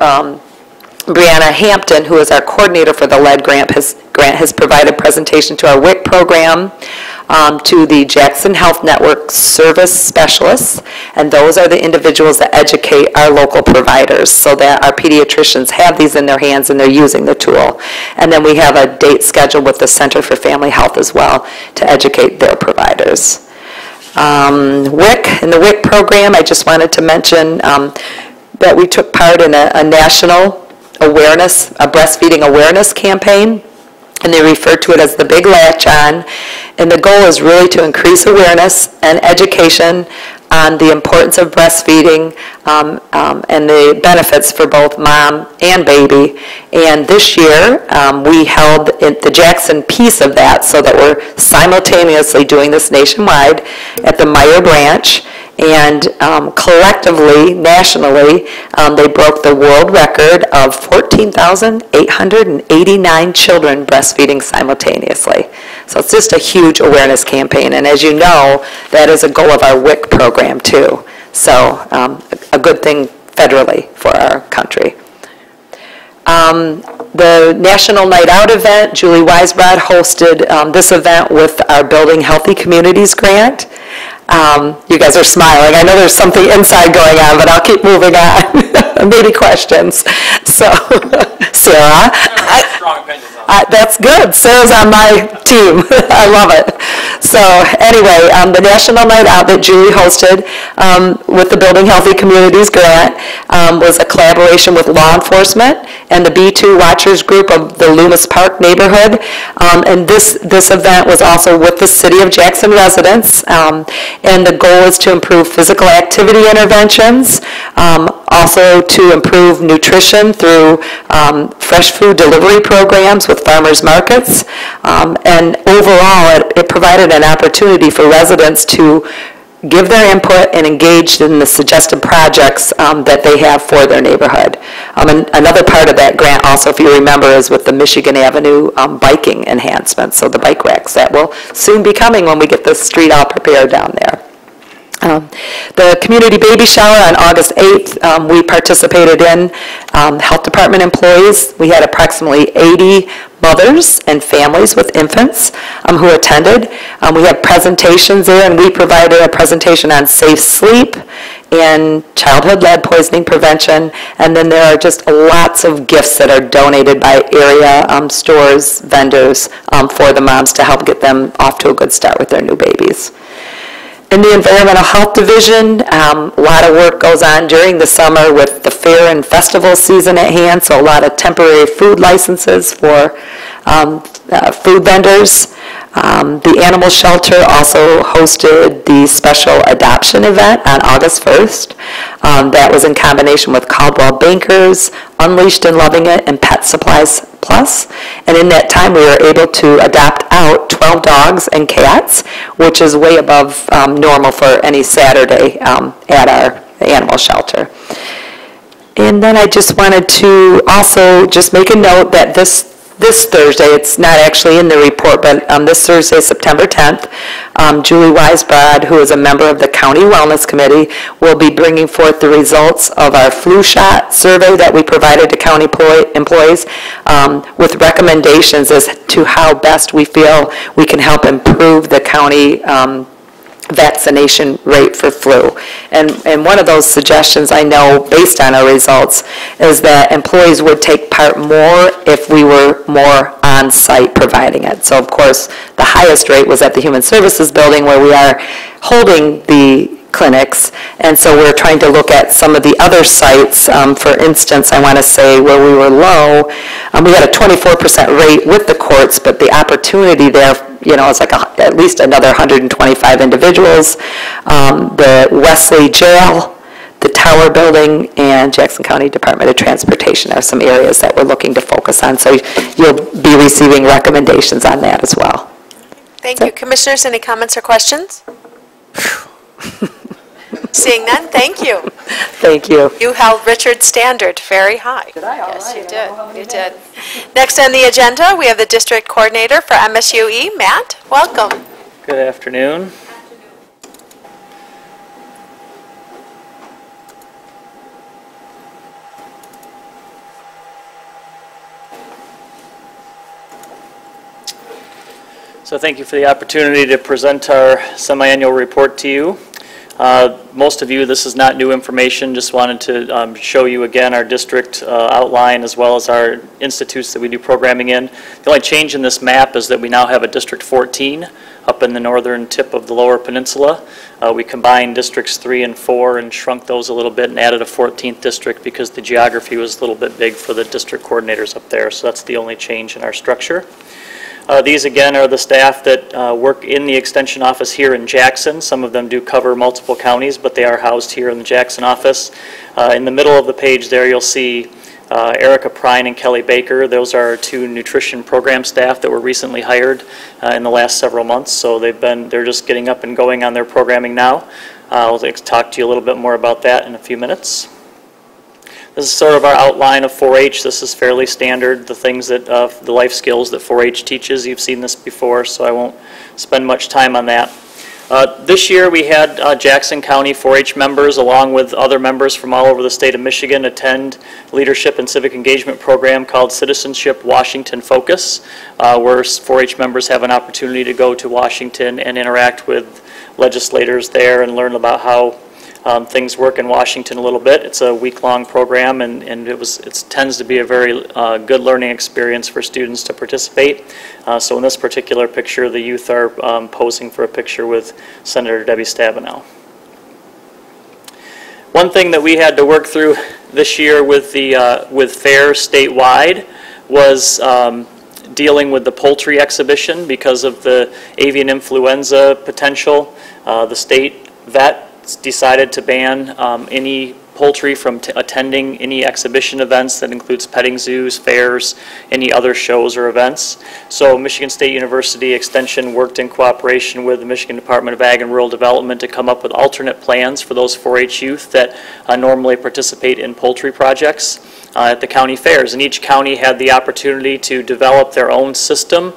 Brianna Hampton, who is our coordinator for the lead grant has provided presentation to our WIC program, to the Jackson Health Network service specialists, and those are the individuals that educate our local providers so that our pediatricians have these in their hands and they're using the tool. And then we have a date scheduled with the Center for Family Health as well to educate their providers. WIC, in the WIC program, I just wanted to mention that we took part in a national awareness, a breastfeeding awareness campaign, and they refer to it as the Big Latch On. And the goal is really to increase awareness and education on the importance of breastfeeding and the benefits for both mom and baby. And this year, we held the Jackson piece of that so that we're simultaneously doing this nationwide at the Meyer branch. And collectively, nationally, they broke the world record of 14,889 children breastfeeding simultaneously. So it's just a huge awareness campaign. And as you know, that is a goal of our WIC program too. So a good thing federally for our country. The National Night Out event, Julie Weisbrod hosted this event with our Building Healthy Communities grant. You guys are smiling. I know there's something inside going on, but I'll keep moving on. Maybe questions. So, Sarah. Strong opinions on that. That's good. Sarah's on my team. I love it. So anyway, the National Night Out that Julie hosted with the Building Healthy Communities grant was a collaboration with law enforcement and the B2 Watchers group of the Loomis Park neighborhood. And this event was also with the City of Jackson residents. And the goal is to improve physical activity interventions, also to improve nutrition through fresh food delivery programs with farmers markets. And overall, it provided an opportunity for residents to give their input and engage in the suggested projects that they have for their neighborhood. And another part of that grant also, if you remember, is with the Michigan Avenue biking enhancements, so the bike racks that will soon be coming when we get the street all prepared down there. The community baby shower on August 8th, we participated in health department employees. We had approximately 80 mothers and families with infants who attended. We had presentations there, and we provided a presentation on safe sleep and childhood lead poisoning prevention. And then there are just lots of gifts that are donated by area stores, vendors for the moms to help get them off to a good start with their new babies. In the Environmental Health Division, a lot of work goes on during the summer with the fair and festival season at hand, so a lot of temporary food licenses for food vendors. The animal shelter also hosted the special adoption event on August 1st. That was in combination with Caldwell Bankers, Unleashed and Loving It, and Pet Supplies Plus. And in that time, we were able to adopt out 12 dogs and cats, which is way above normal for any Saturday at our animal shelter. And then I just wanted to also just make a note that this this Thursday, it's not actually in the report, but this Thursday, September 10th, Julie Weisbrod, who is a member of the County Wellness Committee, will be bringing forth the results of our flu shot survey that we provided to county employees with recommendations as to how best we feel we can help improve the county vaccination rate for flu. And one of those suggestions, I know, based on our results, is that employees would take part more if we were more on-site providing it. So, of course, the highest rate was at the Human Services Building where we are holding the clinics, and so we're trying to look at some of the other sites. For instance, I want to say where we were low, we had a 24% rate with the courts, but the opportunity there, you know, it's like at least another 125 individuals. The Wesley Jail, the Tower Building, and Jackson County Department of Transportation are some areas that we're looking to focus on, so you'll be receiving recommendations on that as well. Thank you. Commissioners, any comments or questions? Seeing none, thank you. Thank you. You held Richard's standard very high. Did I? Yes, you did. You did. Next on the agenda, we have the district coordinator for MSUE, Matt. Welcome. Good afternoon. So thank you for the opportunity to present our semi-annual report to you. Most of you, this is not new information, just wanted to show you again our district outline as well as our institutes that we do programming in. The only change in this map is that we now have a District 14 up in the northern tip of the Lower Peninsula. We combined Districts 3 and 4 and shrunk those a little bit and added a 14th district because the geography was a little bit big for the district coordinators up there, so that's the only change in our structure. These again are the staff that work in the extension office here in Jackson. Some of them do cover multiple counties, but they are housed here in the Jackson office. In the middle of the page there you'll see Erica Prine and Kelly Baker. Those are our two nutrition program staff that were recently hired in the last several months. So they're just getting up and going on their programming now. I'll talk to you a little bit more about that in a few minutes. This is sort of our outline of 4-H. This is fairly standard, the things that, the life skills that 4-H teaches. You've seen this before, so I won't spend much time on that. This year we had Jackson County 4-H members along with other members from all over the state of Michigan attend leadership and civic engagement program called Citizenship Washington Focus, where 4-H members have an opportunity to go to Washington and interact with legislators there and learn about how things work in Washington a little bit. It's a week-long program, and it tends to be a very good learning experience for students to participate. So in this particular picture, the youth are posing for a picture with Senator Debbie Stabenow. One thing that we had to work through this year with fairs statewide was dealing with the poultry exhibition because of the avian influenza potential. The state vet decided to ban any poultry from attending any exhibition events that includes petting zoos, fairs, any other shows or events. So Michigan State University Extension worked in cooperation with the Michigan Department of Ag and Rural Development to come up with alternate plans for those 4-H youth that normally participate in poultry projects at the county fairs. And each county had the opportunity to develop their own system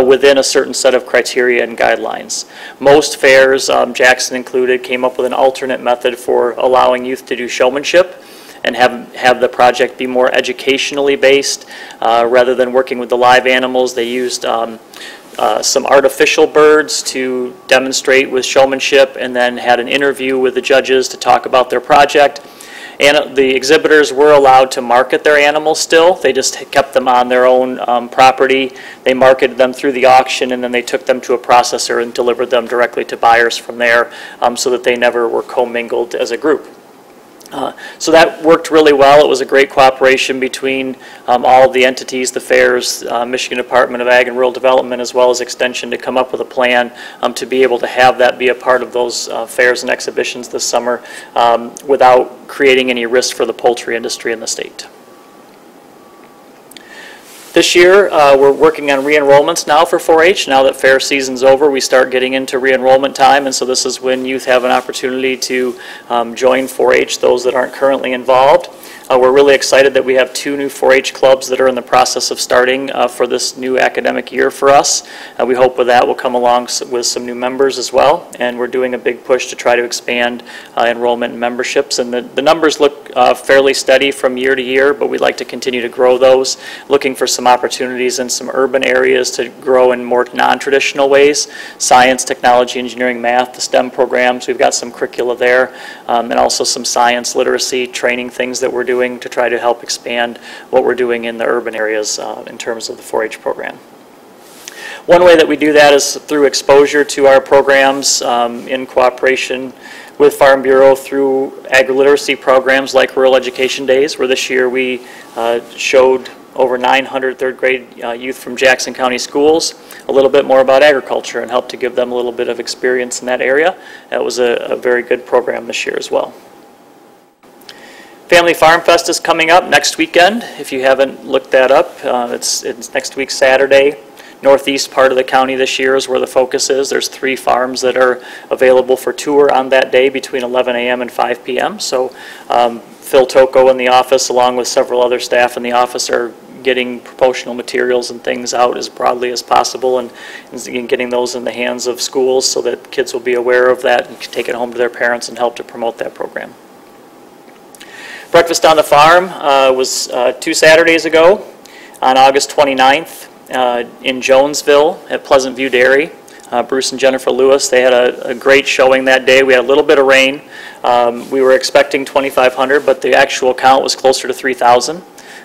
within a certain set of criteria and guidelines. Most fairs, Jackson included, came up with an alternate method for allowing youth to do showmanship and have the project be more educationally based. Rather than working with the live animals, they used some artificial birds to demonstrate with showmanship and then had an interview with the judges to talk about their project. And the exhibitors were allowed to market their animals still. They just kept them on their own property. They marketed them through the auction, and then they took them to a processor and delivered them directly to buyers from there so that they never were commingled as a group. So that worked really well. It was a great cooperation between all of the entities, the fairs, Michigan Department of Ag and Rural Development, as well as Extension, to come up with a plan to be able to have that be a part of those fairs and exhibitions this summer without creating any risk for the poultry industry in the state. This year, we're working on re-enrollments now for 4-H. Now that fair season's over, we start getting into re-enrollment time, and so this is when youth have an opportunity to join 4-H, those that aren't currently involved. We're really excited that we have 2 new 4-H clubs that are in the process of starting for this new academic year for us. We hope with that we'll come along with some new members as well, and we're doing a big push to try to expand enrollment and memberships. And the numbers look fairly steady from year to year, but we'd like to continue to grow those, looking for some opportunities in some urban areas to grow in more non-traditional ways. Science, technology, engineering, math, the STEM programs, we've got some curricula there, and also some science literacy training things that we're doing to try to help expand what we're doing in the urban areas in terms of the 4-H program. One way that we do that is through exposure to our programs in cooperation with Farm Bureau through agri-literacy programs like Rural Education Days, where this year we showed over 900 third grade youth from Jackson County schools a little bit more about agriculture and helped to give them a little bit of experience in that area. That was a very good program this year as well. Family Farm Fest is coming up next weekend. If you haven't looked that up, it's next week Saturday. Northeast part of the county this year is where the focus is. There's 3 farms that are available for tour on that day between 11 a.m. and 5 p.m. So Phil Tocco in the office, along with several other staff in the office, are getting promotional materials and things out as broadly as possible and getting those in the hands of schools so that kids will be aware of that and can take it home to their parents and help to promote that program. Breakfast on the Farm was 2 Saturdays ago on August 29th in Jonesville at Pleasant View Dairy. Bruce and Jennifer Lewis, they had a great showing that day. We had a little bit of rain. We were expecting 2,500, but the actual count was closer to 3,000.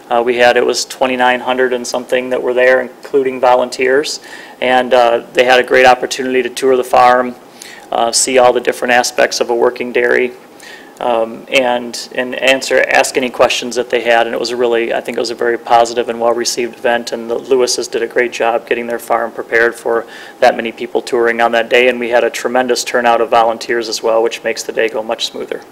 It was 2,900 and something that were there, including volunteers. And they had a great opportunity to tour the farm, see all the different aspects of a working dairy, and ask any questions that they had. And it was I think it was a very positive and well-received event, and the Lewises did a great job getting their farm prepared for that many people touring on that day, and we had a tremendous turnout of volunteers as well, which makes the day go much smoother.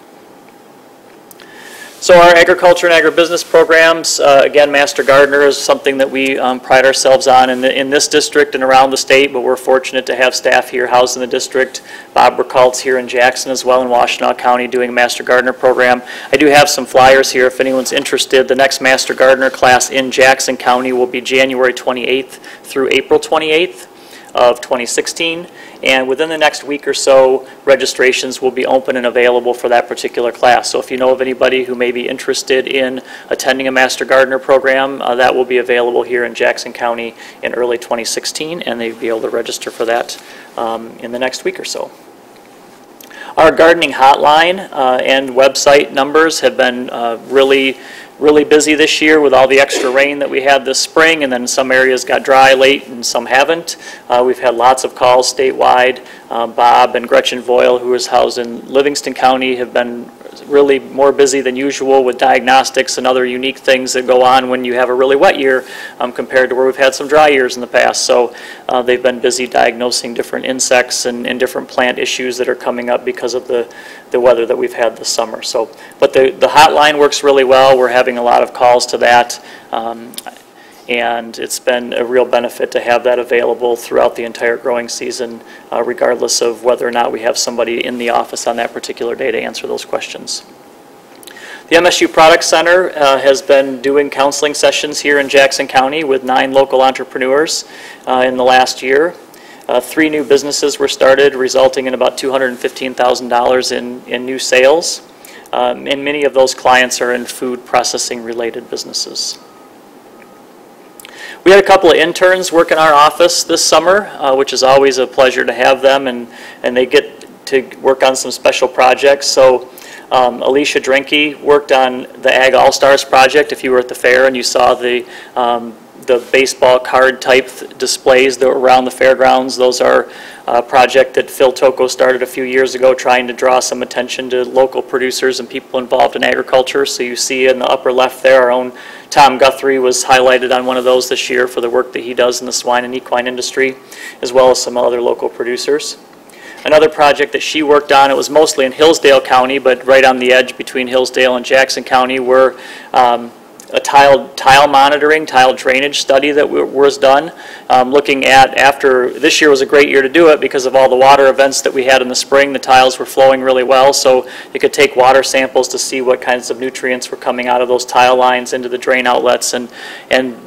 So our agriculture and agribusiness programs, again, Master Gardener is something that we pride ourselves on in this district and around the state, but we're fortunate to have staff here housed in the district. Bob Burkalt's here in Jackson as well in Washtenaw County doing a Master Gardener program. I do have some flyers here if anyone's interested. The next Master Gardener class in Jackson County will be January 28th through April 28th of 2016. And within the next week or so, registrations will be open and available for that particular class. So if you know of anybody who may be interested in attending a Master Gardener program, that will be available here in Jackson County in early 2016, and they'll be able to register for that in the next week or so. Our gardening hotline and website numbers have been really busy this year with all the extra rain that we had this spring, and then some areas got dry late and some haven't. We've had lots of calls statewide. Bob and Gretchen Voyle, who is housed in Livingston County, have been really more busy than usual with diagnostics and other unique things that go on when you have a really wet year compared to where we've had some dry years in the past. So they've been busy diagnosing different insects and different plant issues that are coming up because of the weather that we've had this summer. So, but the hotline works really well. We're having a lot of calls to that. And it's been a real benefit to have that available throughout the entire growing season, regardless of whether or not we have somebody in the office on that particular day to answer those questions. The MSU Product Center has been doing counseling sessions here in Jackson County with 9 local entrepreneurs in the last year. 3 new businesses were started, resulting in about $215,000 in new sales. And many of those clients are in food processing related businesses. We had a couple of interns work in our office this summer, which is always a pleasure to have them, and they get to work on some special projects. So Alicia Drinky worked on the Ag All-Stars project. If you were at the fair and you saw the baseball card type displays that were around the fairgrounds, those are a project that Phil Tocco started a few years ago, trying to draw some attention to local producers and people involved in agriculture. So you see in the upper left there, our own Tom Guthrie was highlighted on one of those this year for the work that he does in the swine and equine industry, as well as some other local producers. Another project that she worked on, it was mostly in Hillsdale County, but right on the edge between Hillsdale and Jackson County, were a tile monitoring, tile drainage study that was done, looking at after, this year was a great year to do it because of all the water events that we had in the spring. The tiles were flowing really well, so you could take water samples to see what kinds of nutrients were coming out of those tile lines into the drain outlets, and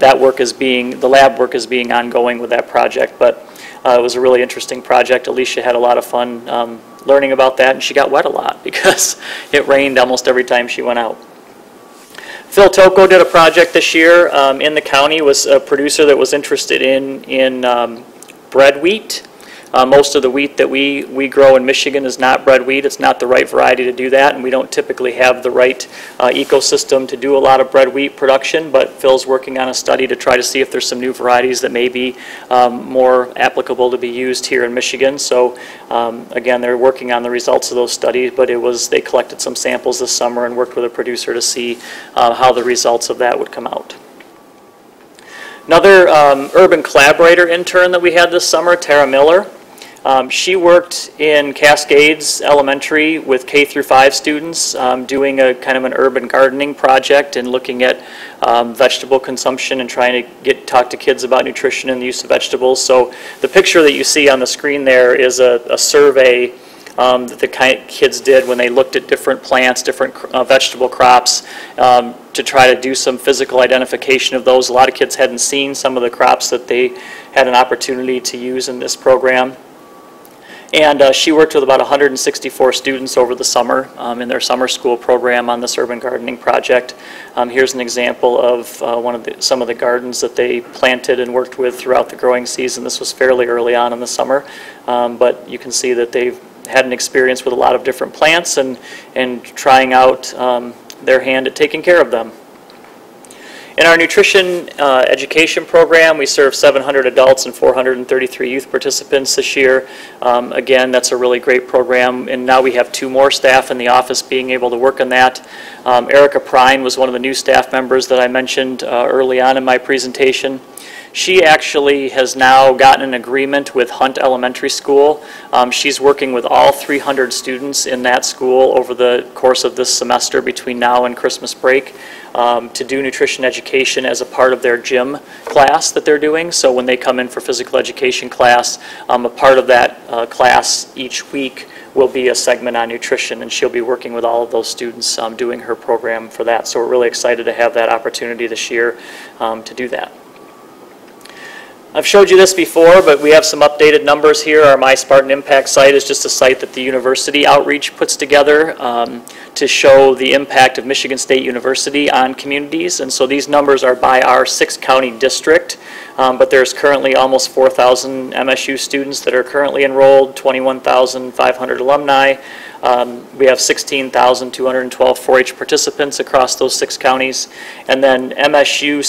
that work is being, the lab work is being ongoing with that project. But it was a really interesting project. Alicia had a lot of fun learning about that, and she got wet a lot because it rained almost every time she went out. Phil Toko did a project this year in the county, was a producer that was interested in bread wheat. Most of the wheat that we grow in Michigan is not bread wheat. It's not the right variety to do that, and we don't typically have the right ecosystem to do a lot of bread wheat production, but Phil's working on a study to try to see if there's some new varieties that may be more applicable to be used here in Michigan. So again, they're working on the results of those studies, but they collected some samples this summer and worked with a producer to see how the results of that would come out. Another urban collaborator intern that we had this summer, Tara Miller. She worked in Cascades Elementary with K through 5 students, doing a kind of an urban gardening project and looking at vegetable consumption and trying to talk to kids about nutrition and the use of vegetables. So the picture that you see on the screen there is a survey that the kids did when they looked at different plants, different vegetable crops, to try to do some physical identification of those. A lot of kids hadn't seen some of the crops that they had an opportunity to use in this program. And she worked with about 164 students over the summer in their summer school program on this urban gardening project. Here's an example of some of the gardens that they planted and worked with throughout the growing season. This was fairly early on in the summer, but you can see that they've had an experience with a lot of different plants and trying out their hand at taking care of them. In our nutrition education program, we serve 700 adults and 433 youth participants this year. Again, that's a really great program, and now we have 2 more staff in the office being able to work on that. Erica Prine was one of the new staff members that I mentioned early on in my presentation. She actually has now gotten an agreement with Hunt Elementary School. She's working with all 300 students in that school over the course of this semester between now and Christmas break to do nutrition education as a part of their gym class that they're doing. So when they come in for physical education class, a part of that class each week will be a segment on nutrition, and she'll be working with all of those students doing her program for that. So we're really excited to have that opportunity this year to do that. I've showed you this before, but we have some updated numbers here. Our My Spartan Impact site is just a site that the University Outreach puts together to show the impact of Michigan State University on communities. And so these numbers are by our 6-county district, but there's currently almost 4,000 MSU students that are currently enrolled, 21,500 alumni. We have 16,212 4-H participants across those 6 counties. And then MSU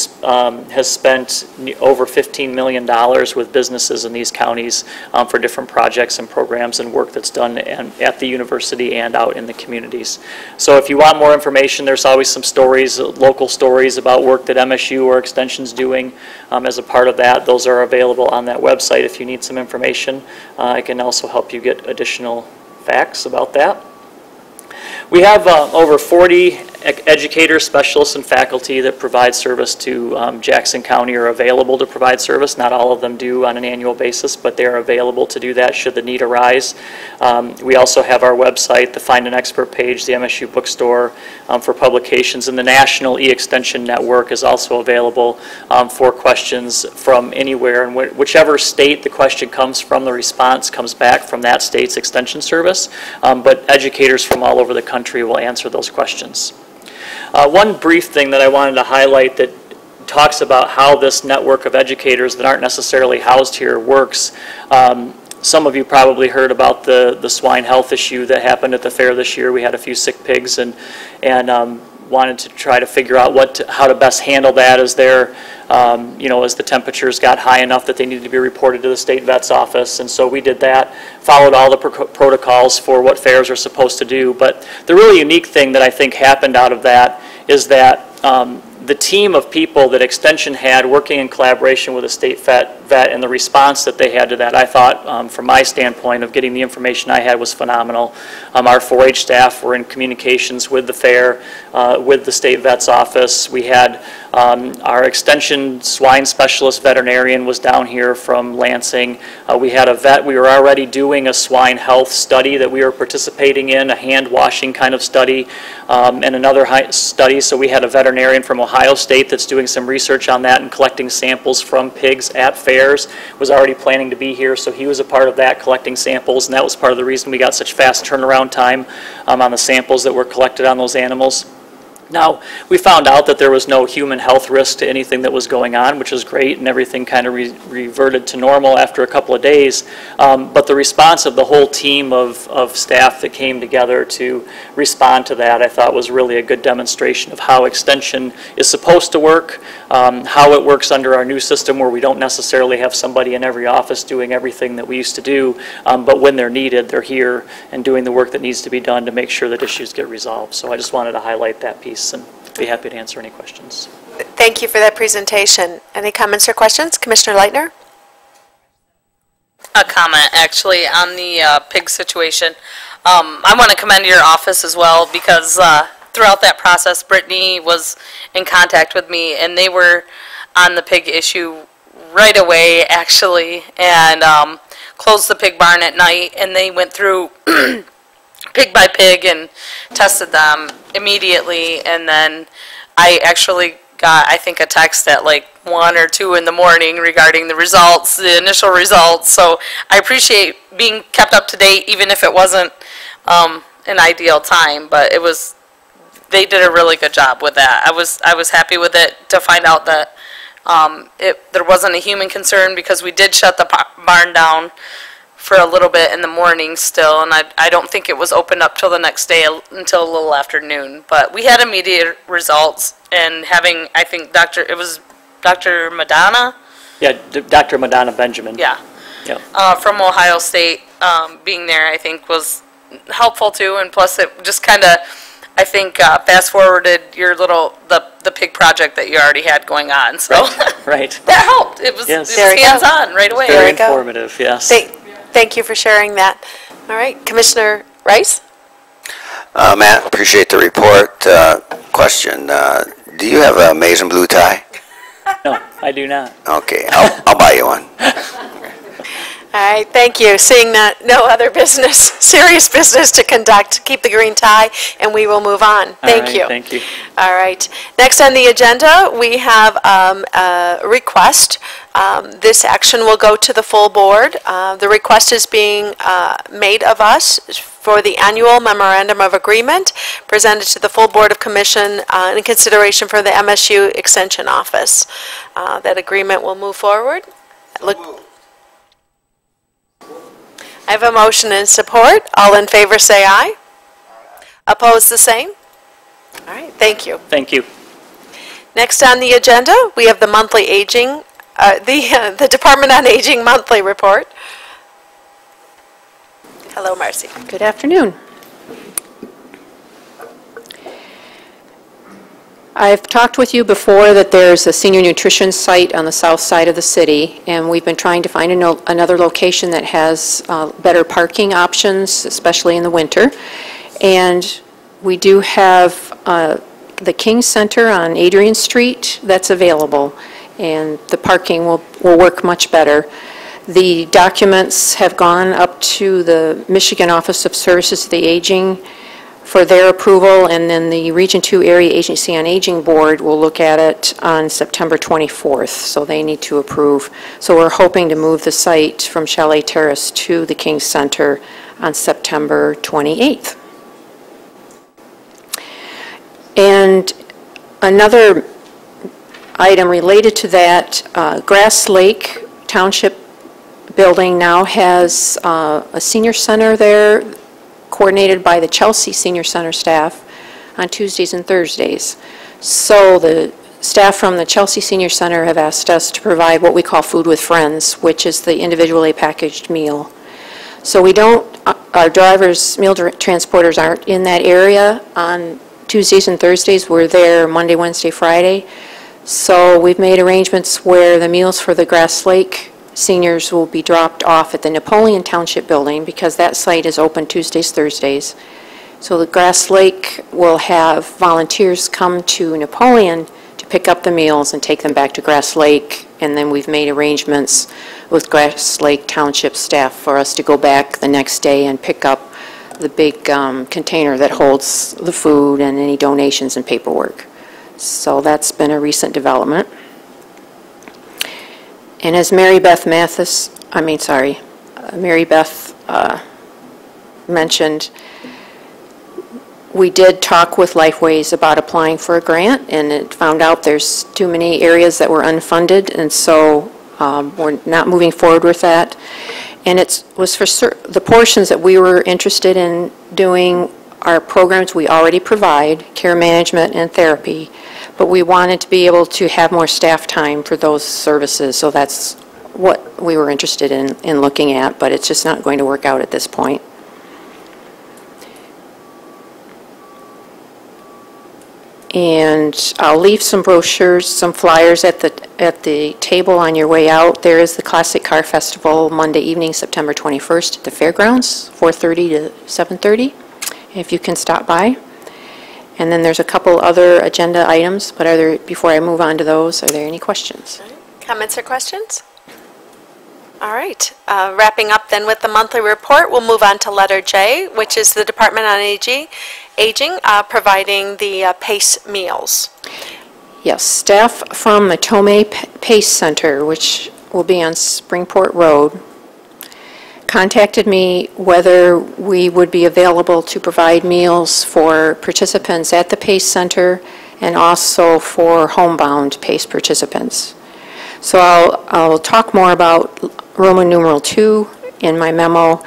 has spent over $15 million with businesses in these counties for different projects and programs and work that's done at the university and out in the communities. So if you want more information, there's always some stories, local stories about work that MSU or Extension's doing as a part of that. Those are available on that website if you need some information. I can also help you get additional facts about that. We have over 40 educators, specialists, and faculty that provide service to Jackson County or available to provide service. Not all of them do on an annual basis, but they are available to do that should the need arise. We also have our website, the Find an Expert page, the MSU bookstore for publications, and the National E-Extension Network is also available for questions from anywhere. And whichever state the question comes from, the response comes back from that state's extension service, but educators from all over the country will answer those questions. One brief thing that I wanted to highlight that talks about how this network of educators that aren't necessarily housed here works. Some of you probably heard about the swine health issue that happened at the fair this year. We had a few sick pigs and wanted to try to figure out how to best handle that as as the temperatures got high enough that they needed to be reported to the state vet's office. And so we did that, followed all the protocols for what fairs are supposed to do. But the really unique thing that I think happened out of that is that the team of people that Extension had working in collaboration with the state vet and the response that they had to that, I thought, from my standpoint of getting the information I had, was phenomenal. Our 4-H staff were in communications with the fair, with the state vet's office. We had our Extension swine specialist veterinarian was down here from Lansing. We had a vet, we were already doing a swine health study that we were participating in, a hand washing kind of study, and another study. So we had a veterinarian from Ohio State that's doing some research on that and collecting samples from pigs at fairs, was already planning to be here, so he was a part of that, collecting samples, and that was part of the reason we got such fast turnaround time on the samples that were collected on those animals. Now, we found out that there was no human health risk to anything that was going on, which is great, and everything kind of reverted to normal after a couple of days. But the response of the whole team of staff that came together to respond to that, I thought, was really a good demonstration of how Extension is supposed to work, how it works under our new system where we don't necessarily have somebody in every office doing everything that we used to do, but when they're needed, they're here and doing the work that needs to be done to make sure that issues get resolved. So I just wanted to highlight that piece and be happy to answer any questions. Thank you for that presentation. Any comments or questions? Commissioner Leitner? A comment, actually, on the pig situation. I want to commend your office as well, because throughout that process, Brittany was in contact with me, and they were on the pig issue right away, actually, and closed the pig barn at night, and they went through pig by pig and tested them immediately. And then I actually got, I think, a text at like 1 or 2 in the morning regarding the results, the initial results. So I appreciate being kept up to date, even if it wasn't an ideal time, but it was, they did a really good job with that. I was happy with it to find out that there wasn't a human concern, because we did shut the barn down for a little bit in the morning still, and I don't think it was opened up till the next day until a little afternoon. But we had immediate results, and having, I think, it was Dr. Madonna? Yeah, Dr. Madonna Benjamin. Yeah. Yeah. From Ohio State, being there, I think, was helpful too, and plus it just kind of, I think, fast forwarded your little, the pig project that you already had going on, so. Right. That helped. It was, Yes. it was hands-on right away. Very informative, yes. Thank you for sharing that. All right, Commissioner Rice? Matt, appreciate the report. Question, do you have a maize and blue tie? No, I do not. Okay, I'll buy you one. All right, thank you. Seeing that no other business, serious business to conduct, keep the green tie, and we will move on. Thank you. Thank you. All right. Next on the agenda, we have a request. This action will go to the full board. The request is being made of us for the annual memorandum of agreement presented to the full Board of Commission in consideration for the MSU Extension Office. That agreement will move forward. I have a motion and support. All in favor say aye. Opposed, the same. All right, thank you. Thank you. Next on the agenda, we have the monthly aging, the Department on Aging monthly report. Hello, Marcy. Good afternoon. I've talked with you before that there's a senior nutrition site on the south side of the city, and we've been trying to find another location that has better parking options, especially in the winter. And we do have the King Center on Adrian Street that's available, and the parking will work much better. The documents have gone up to the Michigan Office of Services to the Aging for their approval, and then the Region 2 Area Agency on Aging Board will look at it on September 24th, so they need to approve. So we're hoping to move the site from Chalet Terrace to the King Center on September 28th. And another item related to that, Grass Lake Township building now has a senior center there, coordinated by the Chelsea Senior Center staff on Tuesdays and Thursdays. So the staff from the Chelsea Senior Center have asked us to provide what we call Food with Friends, which is the individually packaged meal. So we don't, our drivers, meal transporters aren't in that area on Tuesdays and Thursdays. We're there Monday, Wednesday, Friday. So we've made arrangements where the meals for the Grass Lake seniors will be dropped off at the Napoleon Township Building because that site is open Tuesdays, Thursdays. So the Grass Lake will have volunteers come to Napoleon to pick up the meals and take them back to Grass Lake. And then we've made arrangements with Grass Lake Township staff for us to go back the next day and pick up the big container that holds the food and any donations and paperwork. So that's been a recent development. And as Mary Beth mentioned, we did talk with Lifeways about applying for a grant, and it found out there's too many areas that were unfunded, and so we're not moving forward with that. And it was for the portions that we were interested in doing are programs we already provide, care management and therapy, but we wanted to be able to have more staff time for those services, so that's what we were interested in looking at, but it's just not going to work out at this point. And I'll leave some brochures, some flyers at the table on your way out. There is the Classic Car Festival Monday evening, September 21st at the fairgrounds, 4:30 to 7:30, if you can stop by. And then there's a couple other agenda items, but before I move on to those, are there any questions? Comments or questions? All right. Wrapping up then with the monthly report, we'll move on to letter J, which is the Department on Aging providing the PACE meals. Yes, staff from the Tomei PACE Center, which will be on Springport Road, contacted me whether we would be available to provide meals for participants at the PACE Center and also for homebound PACE participants. So I'll talk more about Roman numeral 2 in my memo.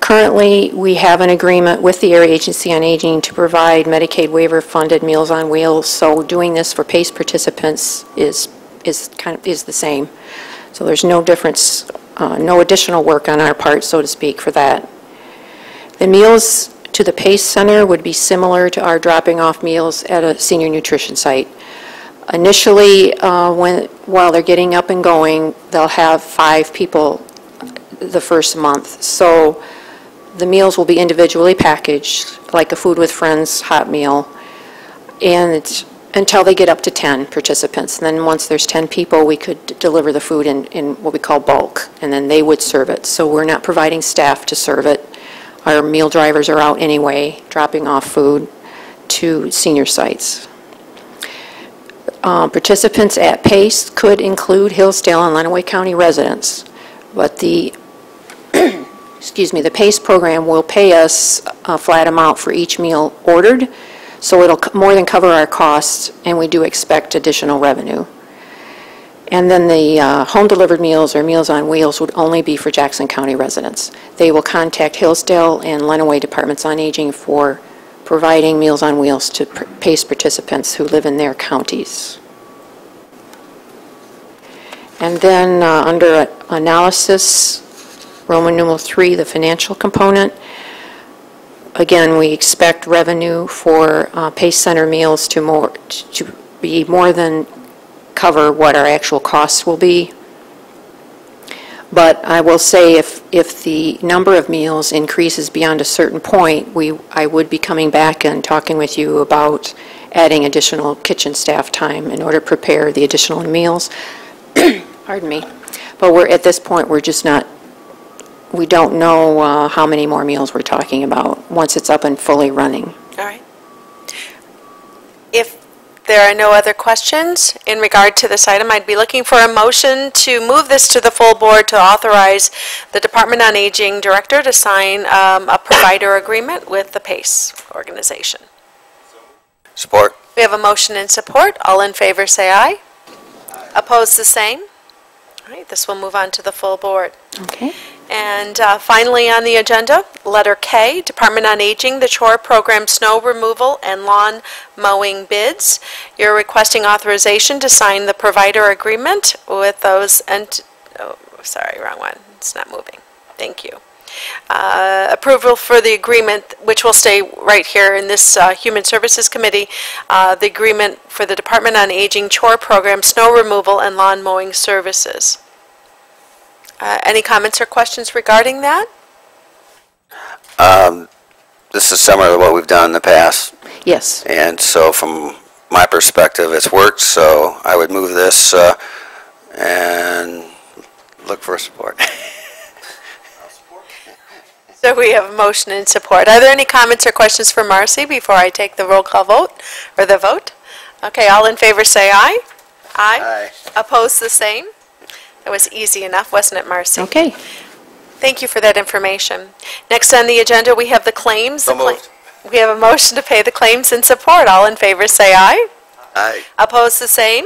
Currently, we have an agreement with the Area Agency on Aging to provide Medicaid waiver-funded Meals on Wheels. So doing this for PACE participants is the same. So there's no difference, no additional work on our part, so to speak, for that. The meals to the PACE Center would be similar to our dropping off meals at a senior nutrition site. Initially, while they're getting up and going, they'll have 5 people the first month. So the meals will be individually packaged, like a Food with Friends hot meal, and it's until they get up to 10 participants. And then once there's 10 people, we could deliver the food in what we call bulk, and then they would serve it. So we're not providing staff to serve it. Our meal drivers are out anyway, dropping off food to senior sites. Participants at PACE could include Hillsdale and Lenawee County residents, but the the PACE program will pay us a flat amount for each meal ordered, so it'll more than cover our costs, and we do expect additional revenue. And then the home-delivered meals or Meals on Wheels would only be for Jackson County residents. They will contact Hillsdale and Lenawee Departments on Aging for providing Meals on Wheels to PACE participants who live in their counties. And then under analysis, Roman numeral 3, the financial component, again, we expect revenue for PACE Center meals to be more than cover what our actual costs will be. But I will say if the number of meals increases beyond a certain point, I would be coming back and talking with you about adding additional kitchen staff time in order to prepare the additional meals. Pardon me. But at this point, we're just not, we don't know how many more meals we're talking about once it's up and fully running. All right. If there are no other questions in regard to this item, I'd be looking for a motion to move this to the full board to authorize the Department on Aging Director to sign a provider agreement with the PACE organization. Support. We have a motion and support. All in favor say aye. Opposed the same. All right, this will move on to the full board. Okay. And finally on the agenda, letter K, Department on Aging, the chore program snow removal and lawn mowing bids. You're requesting authorization to sign the provider agreement with those, oh, sorry, wrong one. It's not moving. Thank you. Approval for the agreement, which will stay right here in this Human Services Committee, the agreement for the Department on Aging chore program, snow removal, and lawn mowing services. Any comments or questions regarding that? This is similar to what we've done in the past, Yes. and so from my perspective, it's worked, so I would move this and look for support. So we have a motion and support. Are there any comments or questions for Marcy before I take the roll call vote, or the vote? Okay, all in favor say aye. Aye. Opposed, the same? That was easy enough, wasn't it, Marcy? Okay. Thank you for that information. Next on the agenda, we have the claims. So moved. We have a motion to pay the claims and support. All in favor say aye. Aye. Opposed, the same?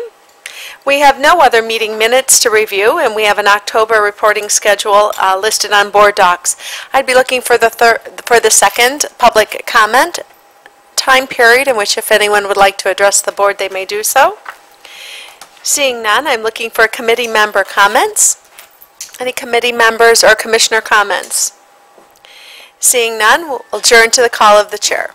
We have no other meeting minutes to review, and we have an October reporting schedule listed on board docs. I'd be looking for the second public comment time period in which if anyone would like to address the board, they may do so. Seeing none, I'm looking for committee member comments. Any committee members or commissioner comments? Seeing none, we'll adjourn to the call of the chair.